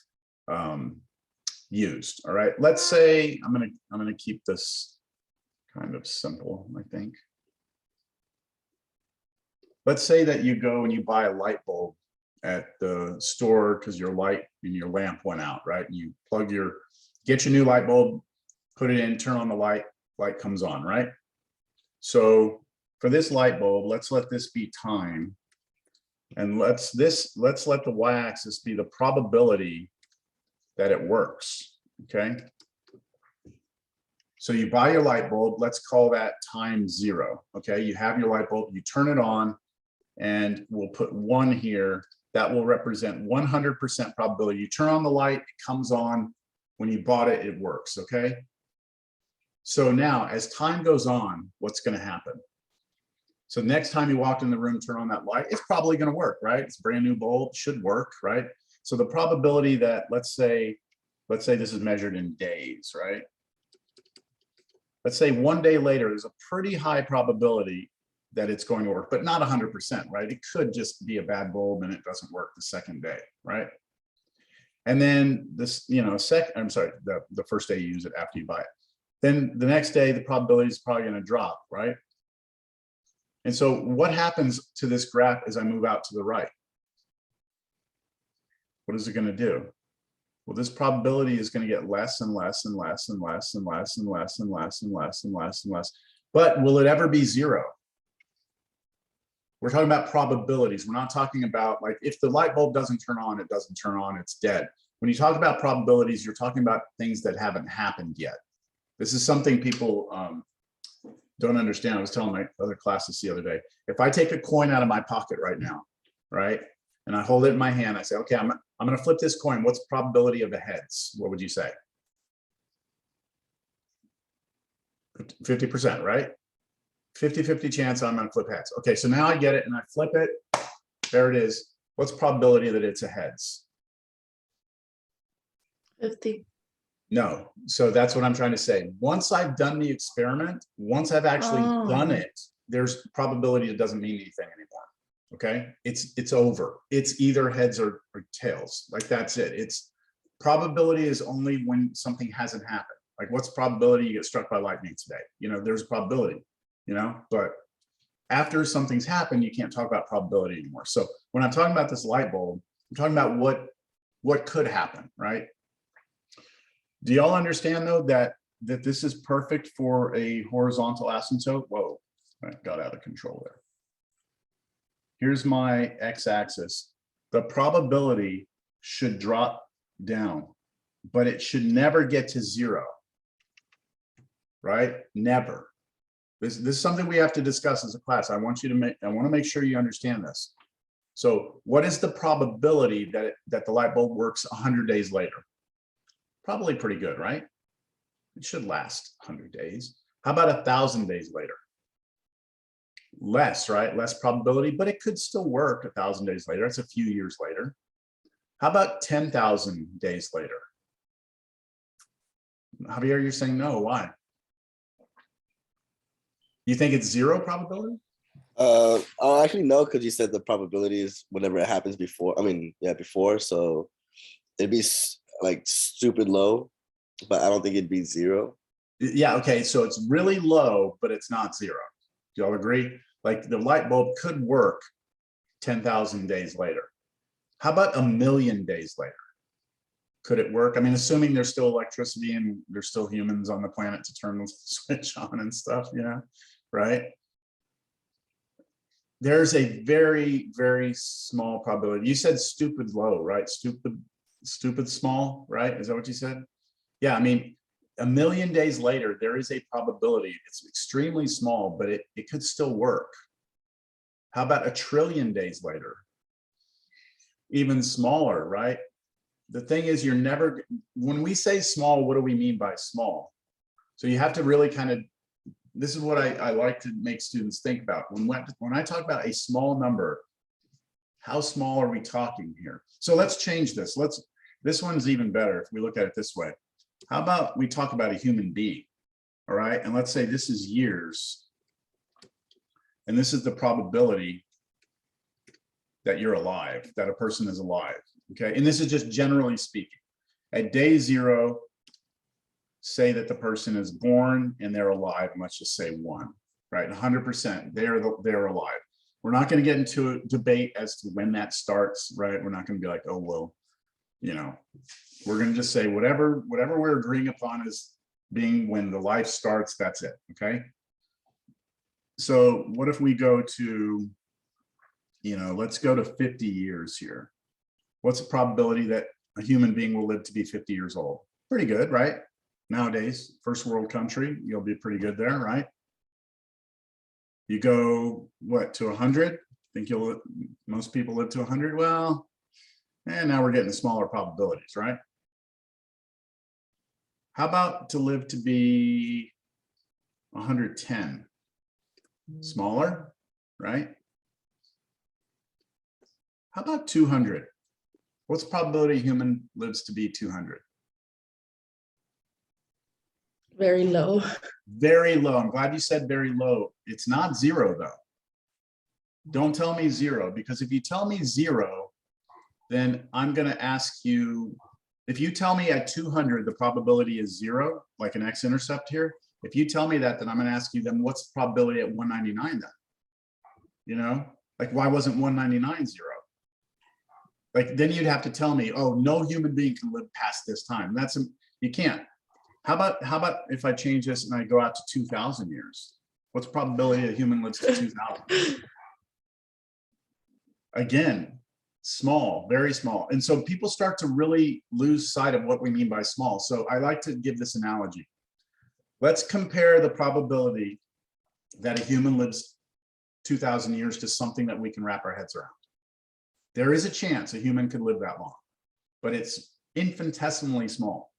used. All right, let's say I'm gonna keep this kind of simple, I think. Let's say that you go and you buy a light bulb at the store because your light and your lamp went out, right? And you get your new light bulb, put it in, turn on the light comes on, right? So for this light bulb, let's let this be time. And let's let the y-axis be the probability that it works, okay? So you buy your light bulb, let's call that time 0, okay? You have your light bulb, you turn it on, and we'll put 1 here. That will represent 100% probability. You turn on the light, it comes on. When you bought it, it works, okay? So now, as time goes on, what's gonna happen? So next time you walk in the room, turn on that light, it's probably going to work, right? It's a brand new bulb, should work, right? So the probability that, let's say this is measured in days, right? Let's say 1 day later, there's a pretty high probability that it's going to work, but not 100%, right? It could just be a bad bulb and it doesn't work the second day, right? And then this, the first day you use it after you buy it. Then the next day, the probability is probably going to drop, right? And so what happens to this graph as I move out to the right? What is it going to do? Well, this probability is going to get less and less and less and less and less and less and less and less and less and less. But will it ever be zero? We're talking about probabilities. We're not talking about, like, if the light bulb doesn't turn on, it doesn't turn on, it's dead. When you talk about probabilities, you're talking about things that haven't happened yet. This is something people don't understand. I was telling my other classes the other day, if I take a coin out of my pocket right now, right, and I hold it in my hand, I say, okay, I'm going to flip this coin. What's the probability of the heads? What would you say? 50%, right? 50-50 chance I'm going to flip heads. Okay, so now I get it and I flip it. There it is. What's the probability that it's a heads? 50. No. So that's what I'm trying to say. Once I've done the experiment, once I've actually done Oh. it, there's probability it doesn't mean anything anymore. Okay, it's over. It's either heads or tails. Like, that's it. It's probability is only when something hasn't happened. Like, what's the probability you get struck by lightning today? You know, there's a probability, you know, but after something's happened, you can't talk about probability anymore. So when I'm talking about this light bulb, I'm talking about what could happen, right? Do y'all understand though that this is perfect for a horizontal asymptote? Whoa, that got out of control there. Here's my x-axis. The probability should drop down, but it should never get to zero, right? Never. This is something we have to discuss as a class. I want to make sure you understand this. So what is the probability that the light bulb works 100 days later? Probably pretty good, right? It should last 100 days. How about 1,000 days later? Less, right? Less probability, but it could still work 1,000 days later. It's a few years later. How about 10,000 days later? Javier, you're saying no. Why? You think it's zero probability? Oh, actually no, because you said the probability is whenever it happens before. I mean, yeah, before. So it'd be like stupid low, but I don't think it'd be zero. Yeah. Okay. So it's really low, but it's not zero. Do y'all agree? Like, the light bulb could work 10,000 days later. How about 1,000,000 days later? Could it work? I mean, assuming there's still electricity and there's still humans on the planet to turn the switch on and stuff, you know, right? There's a very, very small probability. You said stupid low, right? Stupid small, right? Is that what you said? Yeah, I mean, 1,000,000 days later, there is a probability. It's extremely small, but it could still work. How about 1,000,000,000,000 days later? Even smaller, right? The thing is, you're never, when we say small, what do we mean by small? So you have to really kind of, this is what I like to make students think about. When I talk about a small number, how small are we talking here? So let's change this. This one's even better if we look at it this way. How about we talk about a human being, all right? And let's say this is years, and this is the probability that you're alive, that a person is alive, okay? And this is just generally speaking. At day 0, say that the person is born and they're alive, and let's just say 1, right? 100%, they're alive. We're not going to get into a debate as to when that starts, right? We're not going to be like, oh, well, you know, we're going to just say whatever we're agreeing upon is being when the life starts, that's it, okay? So what if we go to, you know, let's go to 50 years here. What's the probability that a human being will live to be 50 years old? Pretty good, right? Nowadays, first world country, you'll be pretty good there, right? You go, what, to 100? Think most people live to 100? Well, and now we're getting smaller probabilities, right? How about to live to be 110? Smaller? right? How about 200? What's the probability a human lives to be 200? Very low. Very low. I'm glad you said very low. It's not zero though. Don't tell me zero, because if you tell me zero, then I'm going to ask you, if you tell me at 200 the probability is zero, like an x-intercept here, if you tell me that, then I'm going to ask you, then what's the probability at 199 then? You know, like why wasn't 199 zero? Like then you'd have to tell me, oh, no human being can live past this time. That's, you can't. How about if I change this and I go out to 2,000 years? What's the probability a human lives to 2,000? Again, small, very small. And so people start to really lose sight of what we mean by small. So I like to give this analogy. Let's compare the probability that a human lives 2,000 years to something that we can wrap our heads around. There is a chance a human could live that long, but it's infinitesimally small.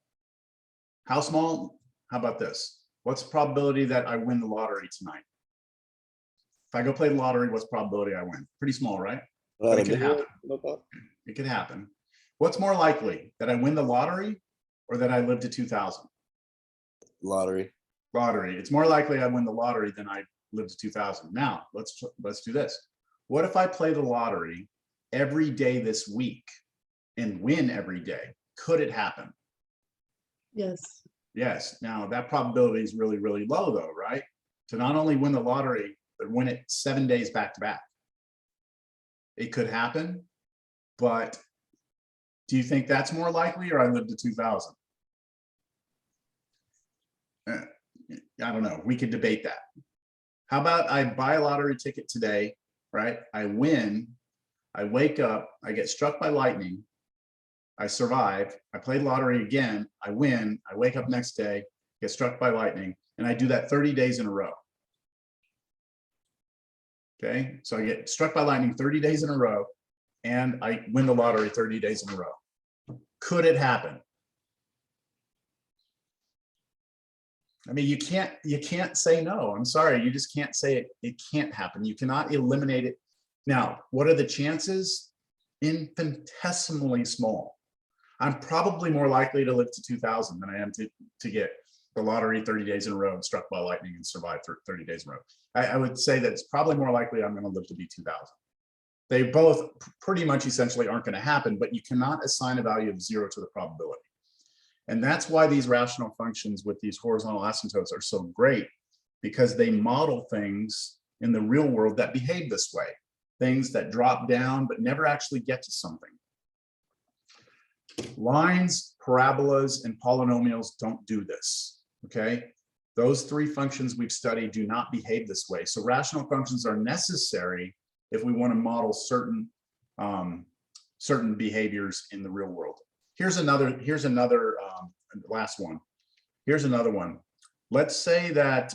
How small? How about this? What's the probability that I win the lottery tonight? If I go play the lottery, what's the probability I win? Pretty small, right? But it could happen. It could happen. What's more likely, that I win the lottery or that I live to 2,000? Lottery. Lottery. It's more likely I win the lottery than I live to 2,000. Now, let's do this. What if I play the lottery every day this week and win every day? Could it happen? Yes. Yes. Now, that probability is really, really low though, right? To not only win the lottery, but win it 7 days back to back. It could happen, but do you think that's more likely, or I live to 2,000? I don't know. We could debate that. How about I buy a lottery ticket today, right? I win, I wake up, I get struck by lightning, I survive, I play the lottery again, I win, I wake up next day, get struck by lightning, and I do that 30 days in a row. Okay, so I get struck by lightning 30 days in a row, and I win the lottery 30 days in a row. Could it happen? I mean, you can't say no. I'm sorry, you just can't say it. It can't happen. You cannot eliminate it. Now, what are the chances? Infinitesimally small. I'm probably more likely to live to 2,000 than I am to get the lottery 30 days in a row and struck by lightning and survive 30 days in a row. I would say that it's probably more likely I'm going to live to be 2,000. They both pretty much essentially aren't going to happen, but you cannot assign a value of 0 to the probability. And that's why these rational functions with these horizontal asymptotes are so great, because they model things in the real world that behave this way, things that drop down but never actually get to something. Lines, parabolas, and polynomials don't do this, okay? Those three functions we've studied do not behave this way. So rational functions are necessary if we want to model certain behaviors in the real world. Here's another last one. Here's another one. Let's say that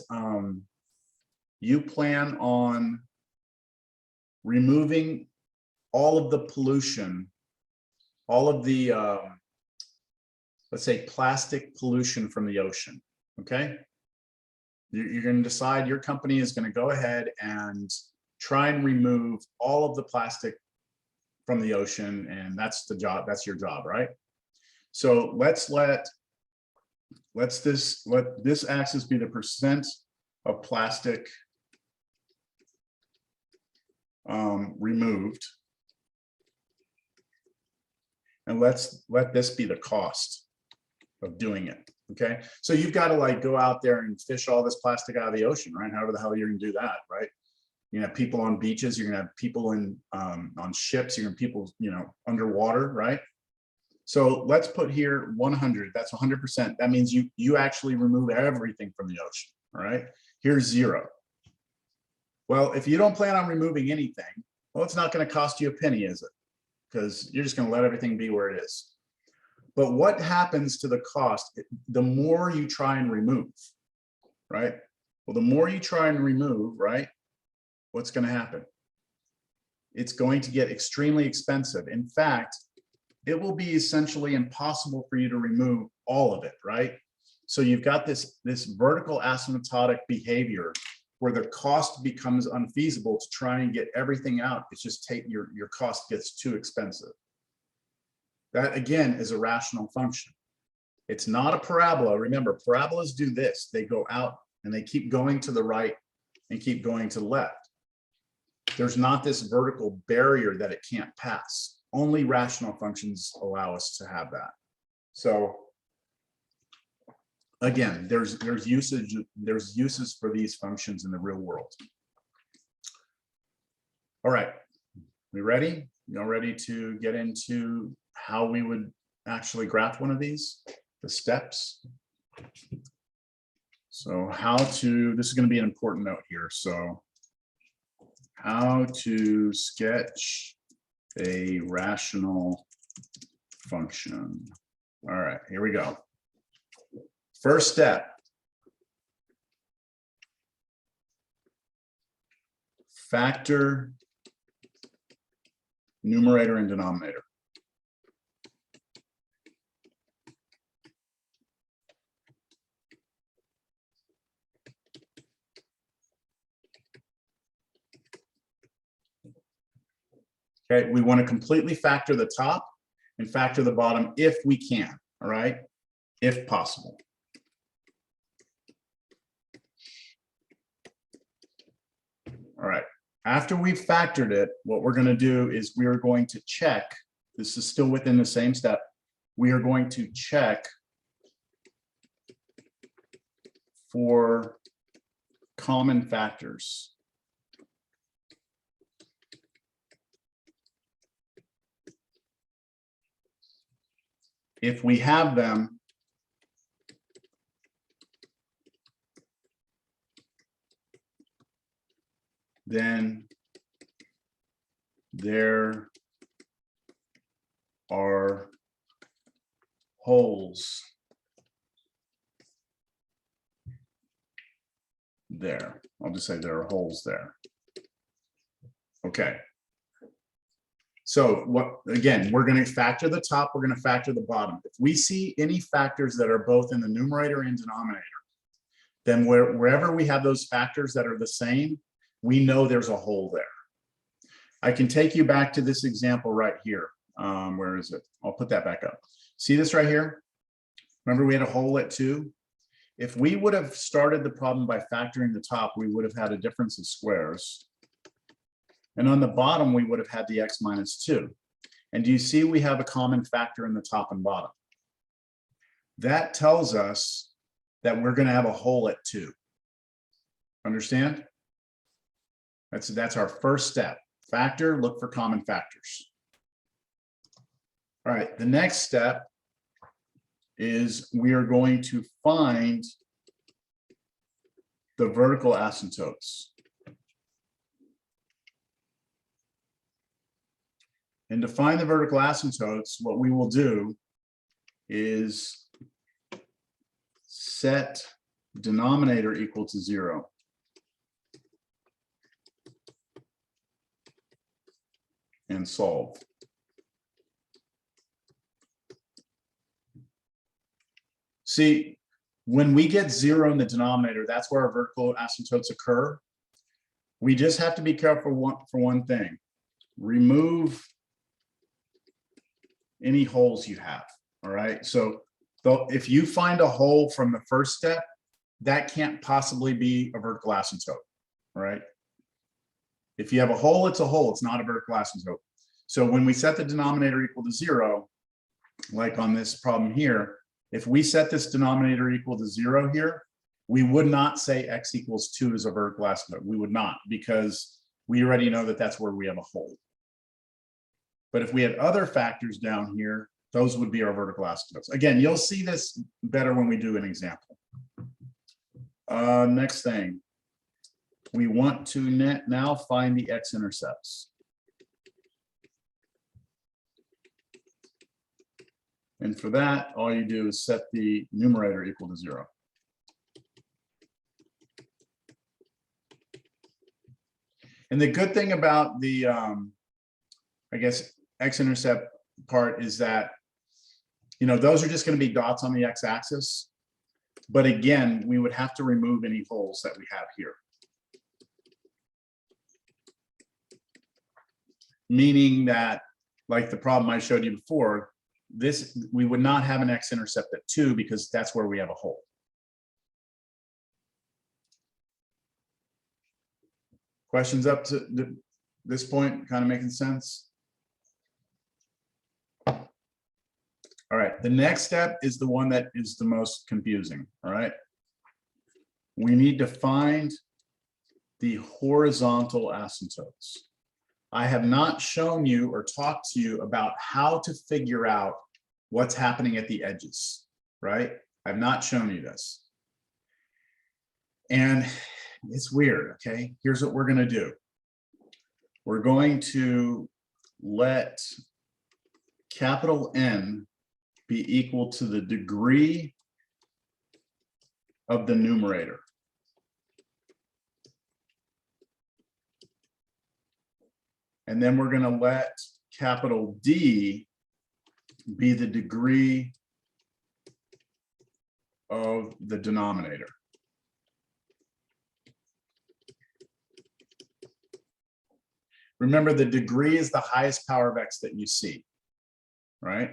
you plan on removing all of the pollution, all of the, let's say, plastic pollution from the ocean, okay? You're going to decide, your company is going to go ahead and try and remove all of the plastic from the ocean, and that's the job, that's your job, right? So let this axis be the percent of plastic removed, and let this be the cost of doing it. Okay, so you've got to like go out there and fish all this plastic out of the ocean, right? However the hell you're gonna do that, right? You're gonna have people on beaches, you're gonna have people in on ships, you're gonna have people, you know, underwater, right? So let's put here 100. That's 100%. That means you actually remove everything from the ocean. All right. Here's 0. Well, if you don't plan on removing anything, well, it's not going to cost you a penny, is it? Because you're just going to let everything be where it is. But what happens to the cost? The more you try and remove, right? Well, the more you try and remove, right? What's going to happen? It's going to get extremely expensive. In fact, it will be essentially impossible for you to remove all of it, right? So you've got this vertical asymptotic behavior where the cost becomes unfeasible to try and get everything out. It's just your cost gets too expensive. That again is a rational function. It's not a parabola. Remember, parabolas do this. They go out and they keep going to the right and keep going to the left. There's not this vertical barrier that it can't pass. Only rational functions allow us to have that. So again, there's uses for these functions in the real world. All right, we ready? Y'all ready to get into how we would actually graph one of these, the steps? So this is going to be an important note here. So how to sketch a rational function. All right, here we go. First step. Factor numerator and denominator. Okay, we want to completely factor the top and factor the bottom if we can, all right? If possible. All right, after we've factored it, what we're going to do is we are going to check, this is still within the same step, we are going to check for common factors. If we have them, then there are holes there. I'll just say there are holes there. Okay. So again, we're going to factor the top, we're going to factor the bottom. If we see any factors that are both in the numerator and denominator, then wherever we have those factors that are the same, we know there's a hole there. I can take you back to this example right here. Where is it? I'll put that back up. See this right here? Remember we had a hole at 2? If we would have started the problem by factoring the top, we would have had a difference of squares. And on the bottom, we would have had the x minus 2. And do you see we have a common factor in the top and bottom? That tells us that we're going to have a hole at 2. Understand? That's our first step. Factor, look for common factors. All right, the next step is we are going to find the vertical asymptotes. And to find the vertical asymptotes, what we will do is set denominator equal to 0. And solve. See, when we get 0 in the denominator, that's where our vertical asymptotes occur. We just have to be careful for one thing. Remove any holes you have, all right? So if you find a hole from the first step, that can't possibly be a vertical asymptote, all right? If you have a hole, it's a hole, it's not a vertical asymptote. So when we set the denominator equal to 0, like on this problem here, if we set this denominator equal to 0 here, we would not say x equals 2 is a vertical asymptote. We would not, because we already know that that's where we have a hole. But if we had other factors down here, those would be our vertical asymptotes. Again, you'll see this better when we do an example. Next thing, we want to now find the x-intercepts. And for that, all you do is set the numerator equal to 0. And the good thing about the, I guess, x-intercept part is that, you know, those are just going to be dots on the x-axis. But again, we would have to remove any holes that we have here. meaning that, like the problem I showed you before, this, we would not have an x-intercept at 2 because that's where we have a hole. Questions up to this point, kind of making sense? All right, the next step is the one that is the most confusing, all right? We need to find the horizontal asymptotes. I have not shown you or talked to you about how to figure out what's happening at the edges, right? I've not shown you this. And it's weird, okay? Here's what we're gonna do. We're going to let capital N be equal to the degree of the numerator. And then we're going to let capital D be the degree of the denominator. Remember, the degree is the highest power of x that you see, right?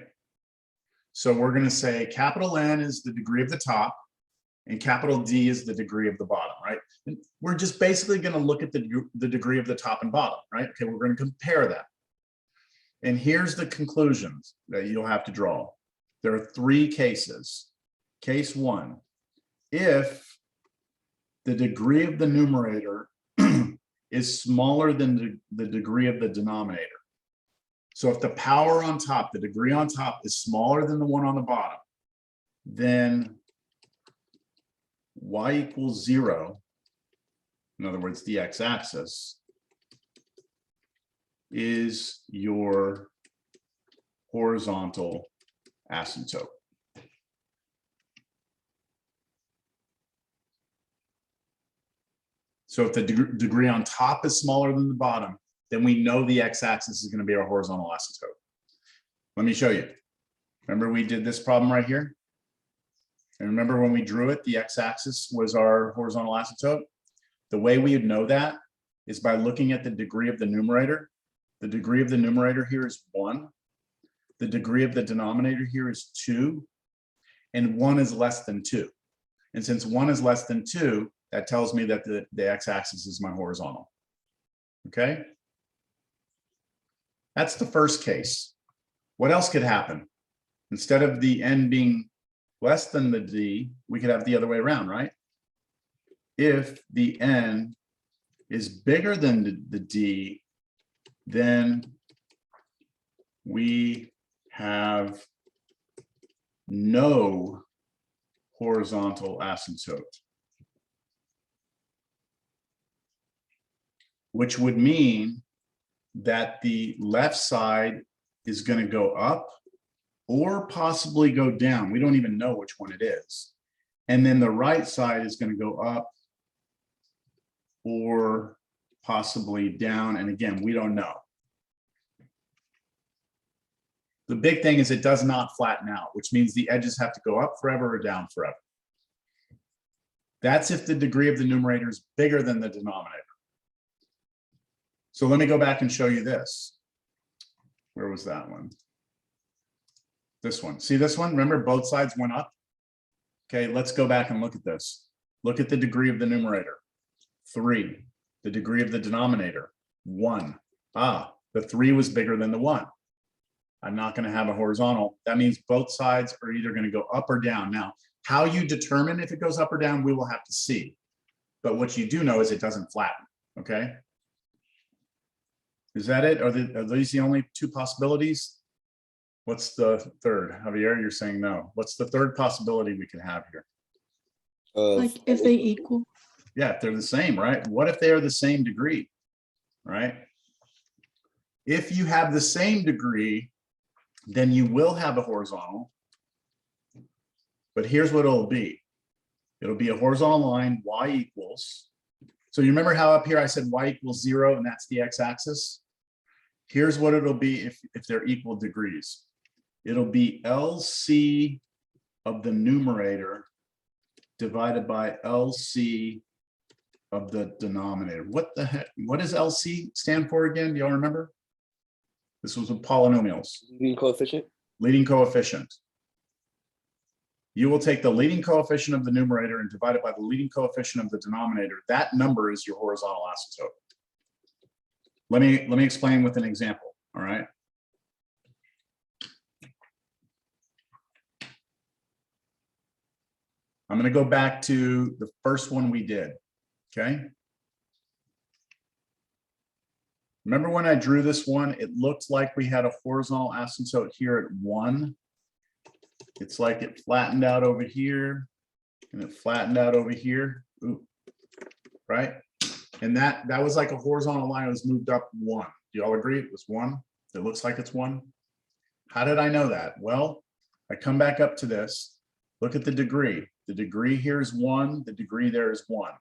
So we're going to say capital N is the degree of the top and capital D is the degree of the bottom, right? And we're just basically going to look at the degree of the top and bottom, right? Okay, we're going to compare that. And here's the conclusions that you'll have to draw. There are 3 cases. Case 1, if the degree of the numerator is smaller than the degree of the denominator. So if the power on top, the degree on top is smaller than the one on the bottom, then y equals 0, in other words, the x-axis, is your horizontal asymptote. So if the degree on top is smaller than the bottom, then we know the x-axis is going to be our horizontal asymptote. Let me show you. Remember we did this problem right here? And remember when we drew it, the x-axis was our horizontal asymptote? The way we would know that is by looking at the degree of the numerator. The degree of the numerator here is 1. The degree of the denominator here is 2. And 1 is less than 2. And since 1 is less than 2, that tells me that the x-axis is my horizontal. Okay? That's the first case. What else could happen? Instead of the n being less than the d, we could have the other way around, right? If the n is bigger than the d, then we have no horizontal asymptote, which would mean that the left side is going to go up or possibly go down. We don't even know which one it is. And then the right side is going to go up or possibly down. And again, we don't know. The big thing is it does not flatten out, which means the edges have to go up forever or down forever. That's if the degree of the numerator is bigger than the denominator. So let me go back and show you this. Where was that one? This one. See this one? Remember both sides went up? Okay, let's go back and look at this. Look at the degree of the numerator. 3. The degree of the denominator. 1. Ah, the 3 was bigger than the 1. I'm not going to have a horizontal. That means both sides are either going to go up or down. Now, how you determine if it goes up or down, we will have to see. But what you do know is it doesn't flatten, okay? Is that it? Are these the only 2 possibilities? What's the third? Javier, you're saying no. What's the third possibility we could have here? Like if they equal. Yeah, if they're the same, right? What if they are the same degree, right? If you have the same degree, then you will have a horizontal. But here's what it'll be. It'll be a horizontal line, y equals. So you remember how up here I said y equals 0 and that's the x-axis? Here's what it'll be if they're equal degrees. It'll be LC of the numerator divided by LC of the denominator. What the heck? What does LC stand for again? Do y'all remember? This was with polynomials. Leading coefficient. Leading coefficient. You will take the leading coefficient of the numerator and divide it by the leading coefficient of the denominator. That number is your horizontal asymptote. Let me explain with an example, all right? I'm going to go back to the first one we did, okay? Remember when I drew this one, it looked like we had a horizontal asymptote here at 1. It's like it flattened out over here and it flattened out over here. Ooh, right? And that was like a horizontal line that was moved up 1. Do y'all agree it was 1? It looks like it's 1. How did I know that? Well, I come back up to this. Look at the degree. The degree here is 1. The degree there is 1,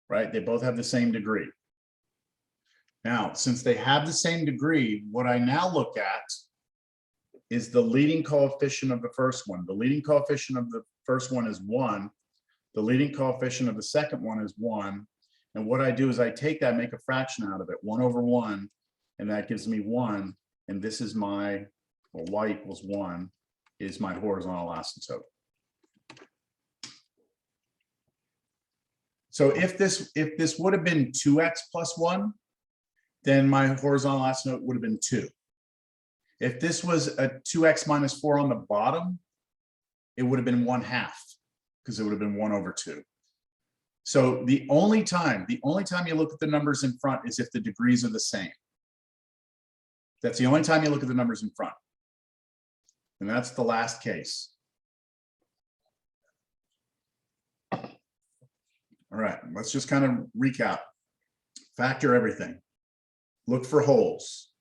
right? They both have the same degree. Now, since they have the same degree, what I now look at is the leading coefficient of the first one. The leading coefficient of the first one is 1. The leading coefficient of the second one is 1. And what I do is I take that, make a fraction out of it, 1 over 1, and that gives me 1. And this is my, well, y equals 1 is my horizontal asymptote. So if this would have been 2x plus 1, then my horizontal asymptote would have been 2. If this was a 2x minus 4 on the bottom, it would have been 1/2 because it would have been 1 over 2. So the only time you look at the numbers in front is if the degrees are the same. That's the only time you look at the numbers in front. And that's the last case. All right, let's just kind of recap. Factor everything. Look for holes.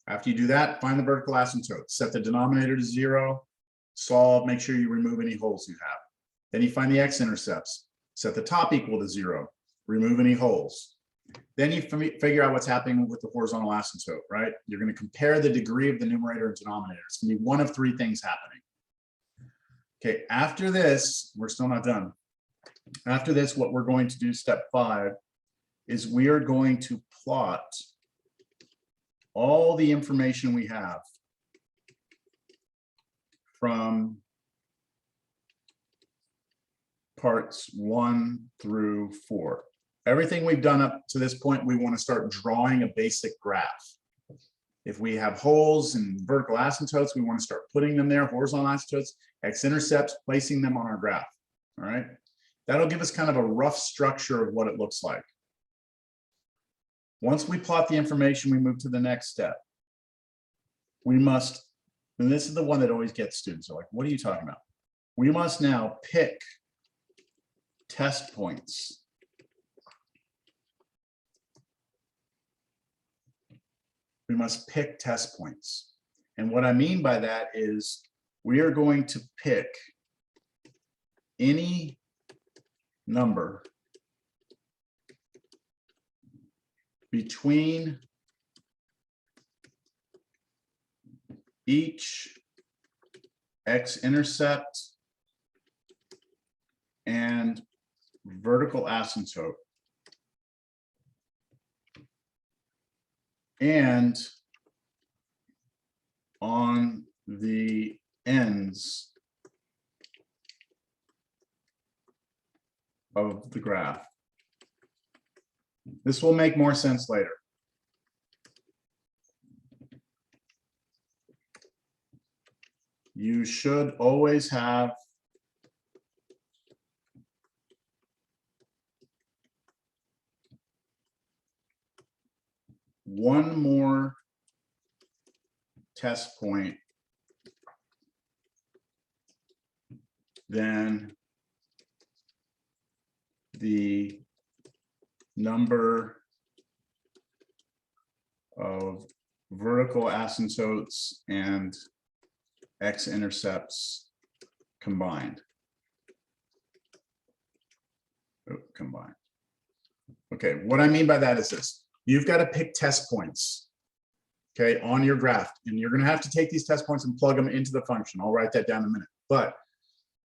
After you do that, find the vertical asymptote. Set the denominator to 0. Solve, make sure you remove any holes you have. Then you find the x-intercepts. Set the top equal to 0. Remove any holes. Then you figure out what's happening with the horizontal asymptote, right? You're going to compare the degree of the numerator and denominator. It's going to be one of 3 things happening. Okay, after this, we're still not done. After this, what we're going to do, step 5, is we are going to plot all the information we have from parts 1 through 4. Everything we've done up to this point, we want to start drawing a basic graph. If we have holes and vertical asymptotes, we want to start putting them there, horizontal asymptotes, x-intercepts, placing them on our graph, all right? That'll give us kind of a rough structure of what it looks like. Once we plot the information, we move to the next step. We must, and this is the one that always gets students, they're like, what are you talking about? We must now pick test points. We must pick test points. And what I mean by that is we are going to pick any number between each x-intercept and vertical asymptote, and on the ends of the graph. This will make more sense later. You should always have one more test point than the number of vertical asymptotes and x-intercepts combined. Combined. Okay, what I mean by that is this. You've got to pick test points, okay, on your graph. And you're going to have to take these test points and plug them into the function. I'll write that down in a minute. But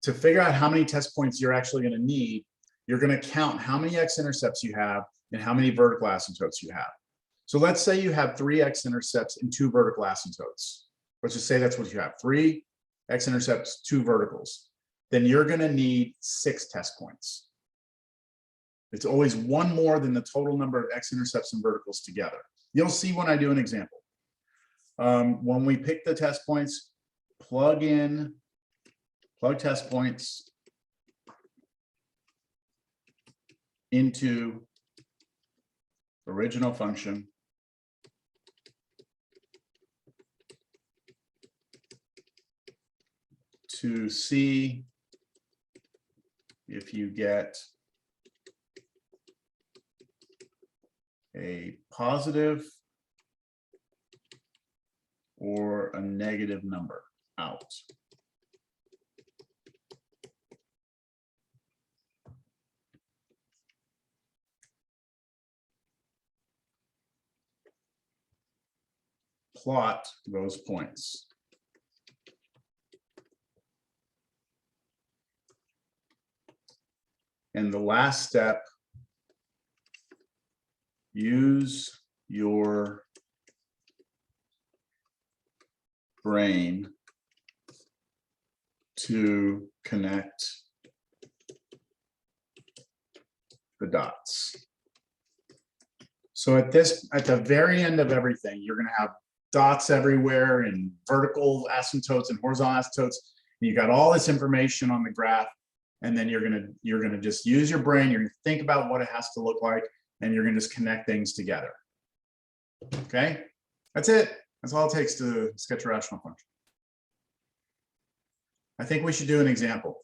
to figure out how many test points you're actually going to need, you're going to count how many x-intercepts you have and how many vertical asymptotes you have. So let's say you have 3 x-intercepts and 2 vertical asymptotes. Let's just say that's what you have, 3 x-intercepts, 2 verticals. Then you're gonna need 6 test points. It's always one more than the total number of x-intercepts and verticals together. You'll see when I do an example. When we pick the test points, plug test points into original function. To see if you get a positive or a negative number out. Plot those points. And the last step, use your brain to connect the dots. So at the very end of everything, you're going to have dots everywhere and vertical asymptotes and horizontal asymptotes. And you got all this information on the graph, and then you're gonna just use your brain. You're gonna think about what it has to look like, and you're gonna just connect things together. Okay, that's it. That's all it takes to sketch a rational function. I think we should do an example.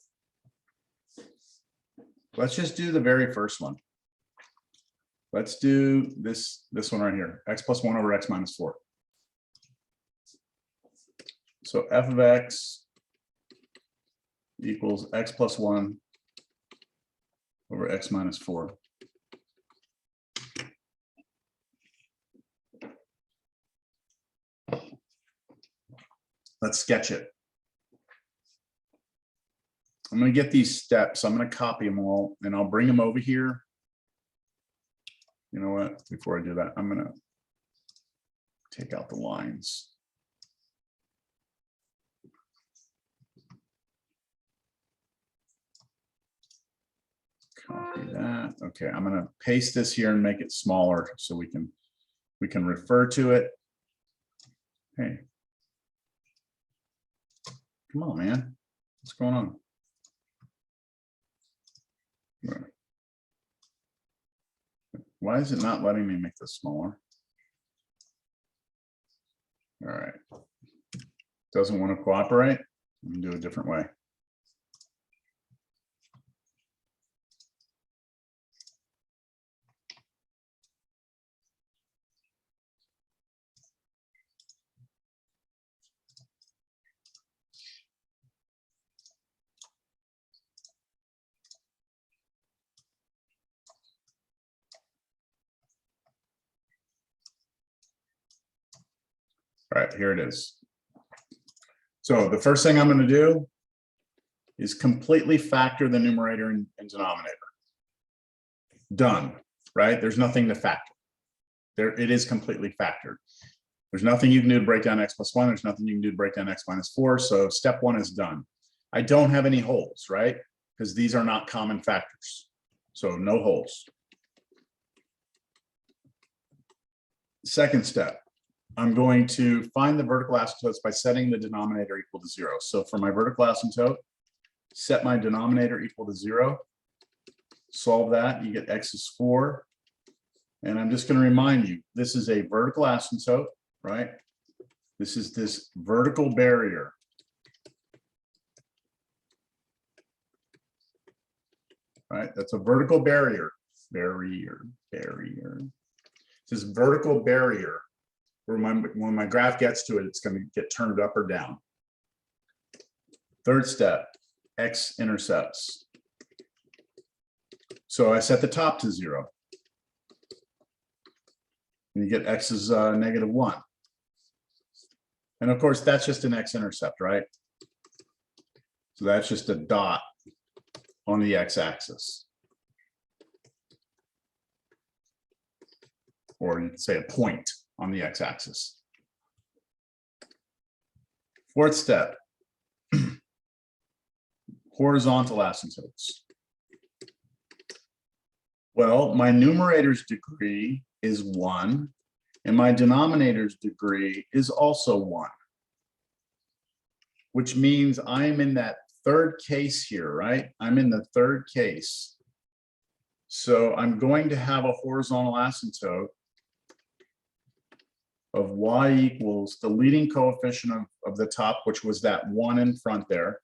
Let's just do the very first one. Let's do this one right here, x plus 1 over x minus 4. So f of x equals x plus 1 over x minus 4. Let's sketch it. I'm going to get these steps. I'm going to copy them all and I'll bring them over here. You know what? Before I do that, I'm going to take out the lines. Copy that. Okay, I'm going to paste this here and make it smaller so we can refer to it. Hey, come on, man. What's going on? Why is it not letting me make this smaller? All right. Doesn't want to cooperate. I'm going to do it a different way. All right, here it is. So the first thing I'm going to do is completely factor the numerator and denominator. Done, right? There's nothing to factor. There, it is completely factored. There's nothing you can do to break down x plus 1. There's nothing you can do to break down x minus 4. So step 1 is done. I don't have any holes, right? Because these are not common factors. So no holes. Second step. I'm going to find the vertical asymptotes by setting the denominator equal to 0. So for my vertical asymptote, set my denominator equal to 0. Solve that, you get x is 4. And I'm just going to remind you, this is a vertical asymptote, right? This is this vertical barrier. Right, that's a vertical barrier. This is vertical barrier. When my graph gets to it, it's going to get turned up or down. Third step, x-intercepts. So I set the top to 0. And you get x is -1. And of course, that's just an x-intercept, right? So that's just a dot on the x-axis. or you could say a point on the x-axis. Fourth step, horizontal asymptotes. Well, my numerator's degree is 1, and my denominator's degree is also 1, which means I'm in that third case here, right? I'm in the third case. So I'm going to have a horizontal asymptote of y equals the leading coefficient of the top, which was that 1 in front there,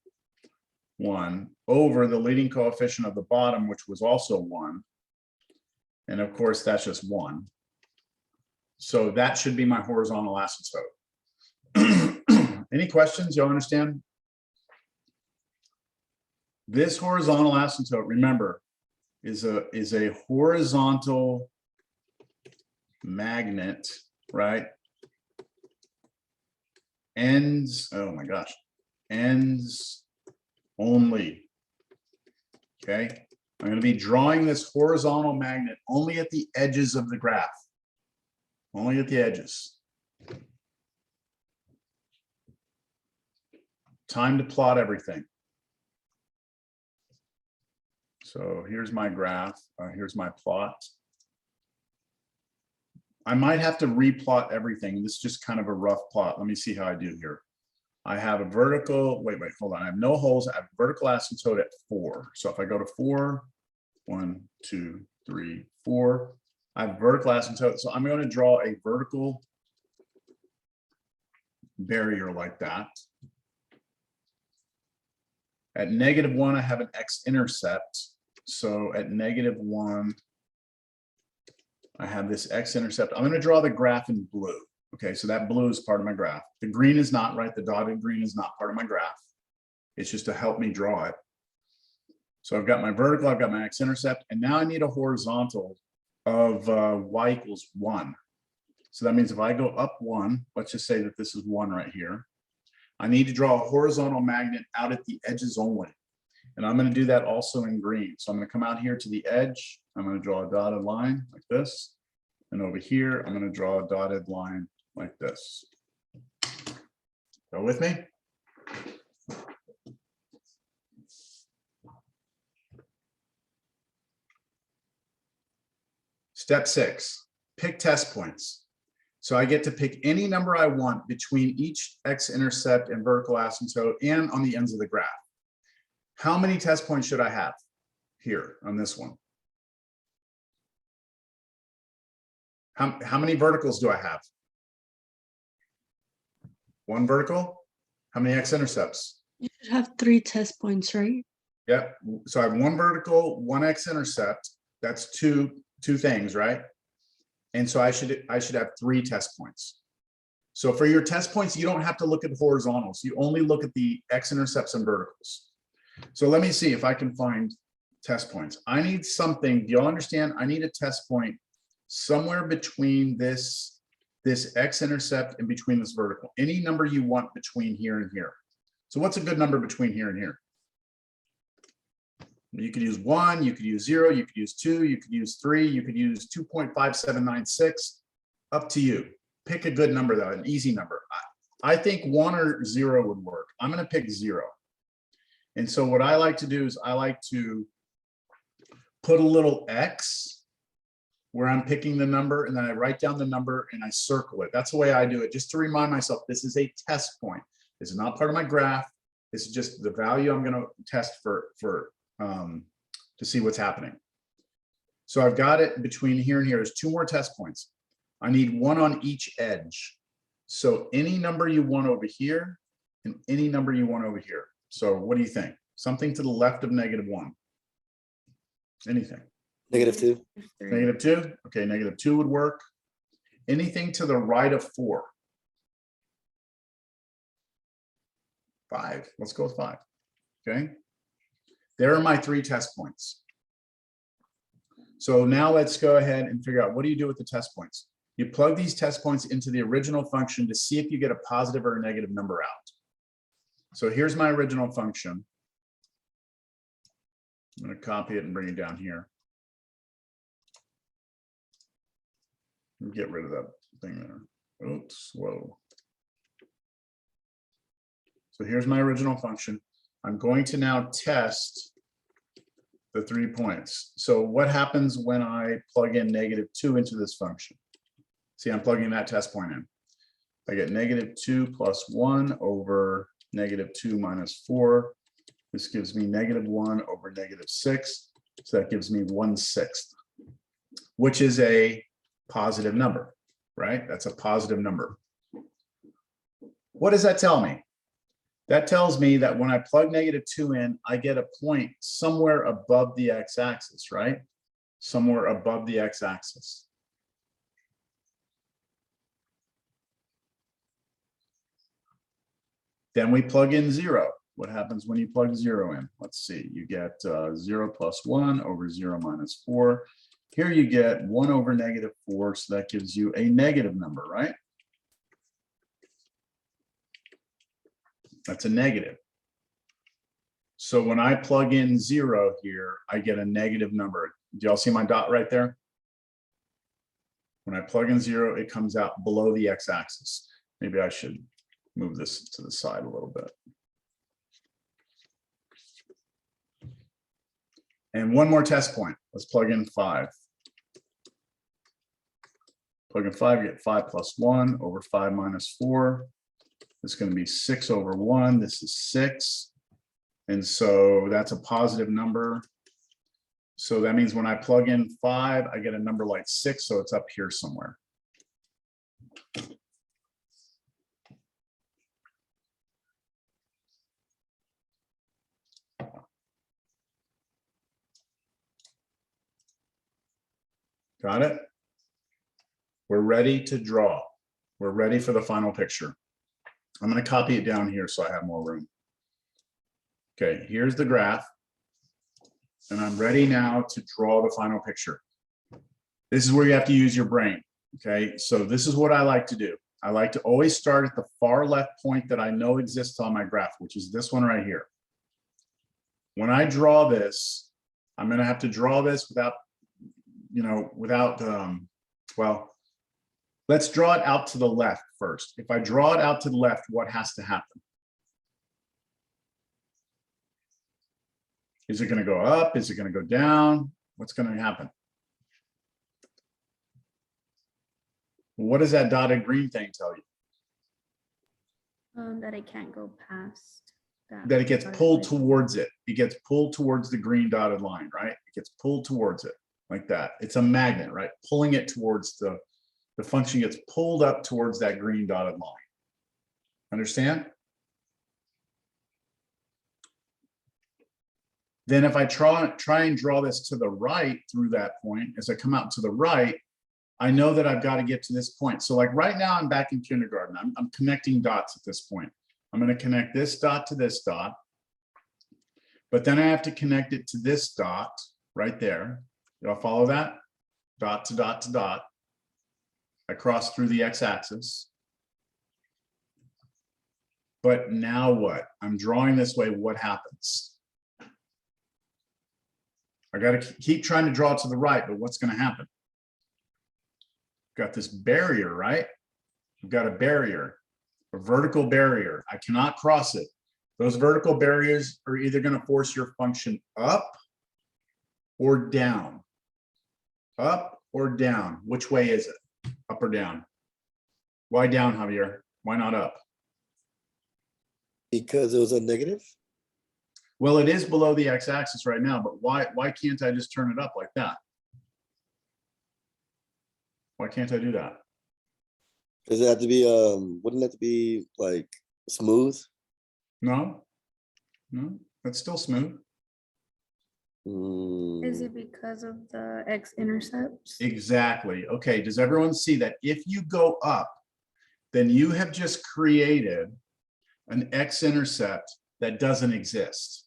1, over the leading coefficient of the bottom, which was also 1. And of course, that's just 1. So that should be my horizontal asymptote. Any questions? Y'all understand? This horizontal asymptote, remember, is a horizontal magnet, right? Ends, oh my gosh, ends only. Okay, I'm going to be drawing this horizontal magnet only at the edges of the graph, only at the edges. Time to plot everything. So here's my graph, here's my plot. I might have to replot everything. This is just kind of a rough plot. Let me see how I do here. I have a vertical, wait, hold on. I have no holes. I have vertical asymptote at 4. So if I go to 4, 1, 2, 3, 4, I have vertical asymptote. So I'm going to draw a vertical barrier like that. At -1, I have an x-intercept. So at -1, I have this x-intercept. I'm going to draw the graph in blue. Okay, so that blue is part of my graph. The green is not, right? The dotted green is not part of my graph. It's just to help me draw it. So I've got my vertical, I've got my x-intercept, and now I need a horizontal of y equals 1. So that means if I go up 1, let's just say that this is 1 right here. I need to draw a horizontal magnet out at the edges only. And I'm going to do that also in green. So I'm going to come out here to the edge. I'm going to draw a dotted line like this. And over here, I'm going to draw a dotted line like this. Go with me? Step 6, pick test points. So I get to pick any number I want between each x-intercept and vertical asymptote and on the ends of the graph. How many test points should I have here on this one? How many verticals do I have? 1 vertical? How many x-intercepts? You should have 3 test points, right? Yep. So I have 1 vertical, 1 x-intercept. That's two things, right? And so I should have 3 test points. So for your test points, you don't have to look at horizontals. You only look at the x-intercepts and verticals. So let me see if I can find test points. I need something. Do y'all understand? I need a test point somewhere between this x-intercept and between this vertical. Any number you want between here and here. So what's a good number between here and here? You could use 1, you could use 0, you could use 2, you could use 3, you could use 2.5796. Up to you. Pick a good number though, an easy number. I think 1 or 0 would work. I'm going to pick 0. And so what I like to do is I like to put a little X where I'm picking the number, and then I write down the number and I circle it. That's the way I do it, just to remind myself this is a test point. This is not part of my graph. This is just the value I'm going to test to see what's happening. So I've got it between here and here. There's 2 more test points. I need 1 on each edge. So any number you want over here and any number you want over here. So what do you think? Something to the left of -1. Anything? -2. -2? Okay, -2 would work. Anything to the right of 4? 5. Let's go with 5. Okay. There are my 3 test points. So now let's go ahead and figure out what do you do with the test points? You plug these test points into the original function to see if you get a positive or a negative number out. So here's my original function. I'm going to copy it and bring it down here. Get rid of that thing there. Oops, whoa. So here's my original function. I'm going to now test the 3 points. So what happens when I plug in -2 into this function? See, I'm plugging that test point in. I get -2 plus 1 over -2 minus 4. This gives me -1 over -6. So that gives me 1/6, which is a positive number, right? That's a positive number. What does that tell me? That tells me that when I plug -2 in, I get a point somewhere above the x-axis, right? Somewhere above the x-axis. Then we plug in 0. What happens when you plug 0 in? Let's see, you get 0 plus 1 over 0 minus 4. Here you get 1 over -4, so that gives you a negative number, right? That's a negative. So when I plug in 0 here, I get a negative number. Do y'all see my dot right there? When I plug in 0, it comes out below the x-axis. Maybe I should move this to the side a little bit. And one more test point. Let's plug in 5. Plug in 5, you get 5 plus 1 over 5 minus 4. It's going to be 6 over 1. This is 6. And so that's a positive number. So that means when I plug in 5, I get a number like 6. So it's up here somewhere. Got it? We're ready to draw. We're ready for the final picture. I'm going to copy it down here so I have more room. Okay, here's the graph. And I'm ready now to draw the final picture. This is where you have to use your brain. Okay, so this is what I like to do. I like to always start at the far left point that I know exists on my graph, which is this one right here. When I draw this, I'm going to have to draw this without, well, let's draw it out to the left first. If I draw it out to the left, what has to happen? Is it going to go up? Is it going to go down? What's going to happen? What does that dotted green thing tell you? That it can't go past that. That it gets dotted pulled line. towards it. It gets pulled towards the green dotted line, right? It gets pulled towards it like that. It's a magnet, right? Pulling it towards the function gets pulled up towards that green dotted line. Understand? Then if I try and draw this to the right through that point, as I come out to the right, I know that I've got to get to this point. So like right now I'm back in kindergarten. I'm connecting dots at this point. I'm going to connect this dot to this dot. But then I have to connect it to this dot right there. Y'all follow that? Dot to dot to dot. I cross through the x-axis. But now what? I'm drawing this way. What happens? I got to keep trying to draw to the right, but what's going to happen? Got this barrier, right? We've got a barrier, a vertical barrier. I cannot cross it. Those vertical barriers are either going to force your function up or down. Up or down. Which way is it? Up or down? Why down, Javier? Why not up? Because it was a negative. Well, it is below the x-axis right now, but why can't I just turn it up like that? Why can't I do that? Does it have to be wouldn't it have to be like smooth? No, that's still smooth. Is it because of the x-intercepts? Exactly. Okay, does everyone see that if you go up, then you have just created an x-intercept that doesn't exist.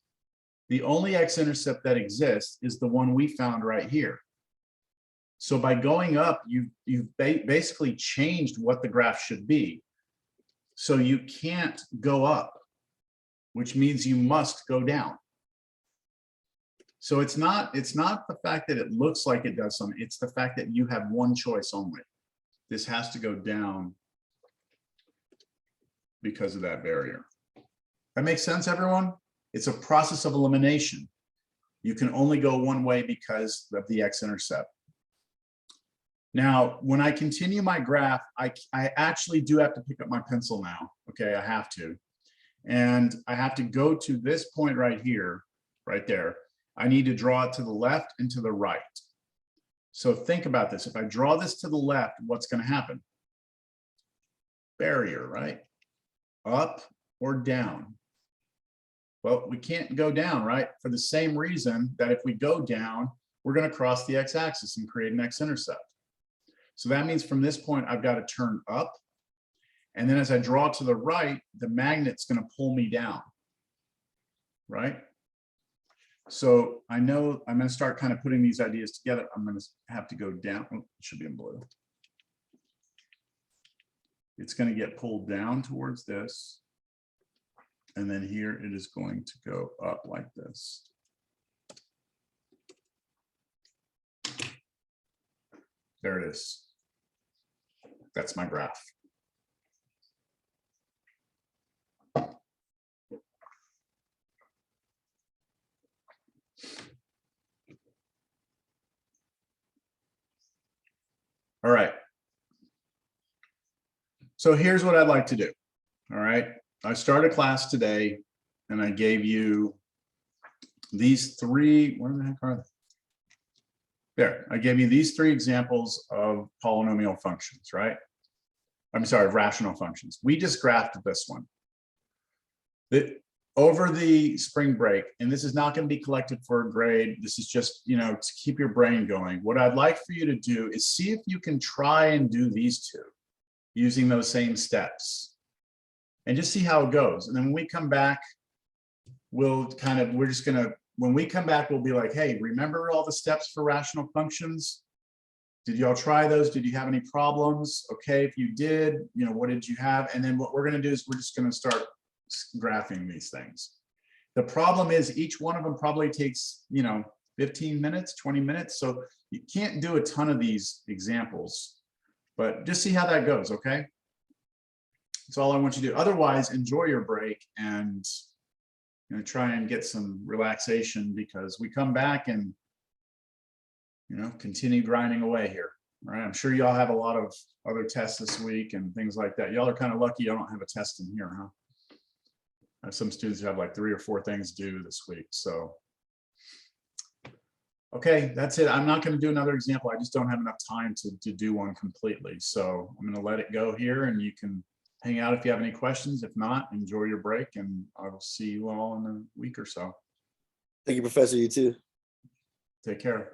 The only x-intercept that exists is the one we found right here. So by going up, you've basically changed what the graph should be. So you can't go up, which means you must go down. So it's not the fact that it looks like it does something, it's the fact that you have one choice only. this has to go down because of that barrier. That makes sense, everyone? It's a process of elimination. You can only go one way because of the x-intercept. Now, when I continue my graph, I actually do have to pick up my pencil now. Okay, I have to. And I have to go to this point right here, right there. I need to draw it to the left and to the right. So think about this. If I draw this to the left, what's going to happen? Barrier, right? Up or down? Well, we can't go down, right? For the same reason that if we go down, we're going to cross the x-axis and create an x-intercept. So that means from this point, I've got to turn up. And then as I draw to the right, the magnet's going to pull me down, right? So I know I'm going to start kind of putting these ideas together. I'm going to have to go down. Oh, it should be in blue. It's going to get pulled down towards this. And then here it is going to go up like this. There it is. That's my graph. All right. So here's what I'd like to do. All right. I started class today and I gave you these three, where the heck are they? There, I gave you these three examples of polynomial functions, right? I'm sorry, rational functions. We just graphed this one. Over the spring break, and this is not going to be collected for a grade. This is just, you know, to keep your brain going. What I'd like for you to do is see if you can try and do these two using those same steps and just see how it goes. And then when we come back, we'll kind of, we're just going to, when we come back, we'll be like, hey, remember all the steps for rational functions? Did y'all try those? Did you have any problems? Okay, if you did, you know, what did you have? And then what we're going to do is we're just going to start graphing these things. The problem is each one of them probably takes, you know, 15 minutes, 20 minutes. So you can't do a ton of these examples, but just see how that goes, okay? That's all I want you to do. Otherwise, enjoy your break and, you know, try and get some relaxation because we come back and, you know, continue grinding away here. All right. I'm sure y'all have a lot of other tests this week and things like that. Y'all are kind of lucky I don't have a test in here, huh? I have some students who have like 3 or 4 things due this week. So, okay, that's it. I'm not going to do another example. I just don't have enough time to do one completely. So I'm going to let it go here and you can hang out if you have any questions. If not, enjoy your break and I will see you all in a week or so. Thank you, Professor. You too. Take care.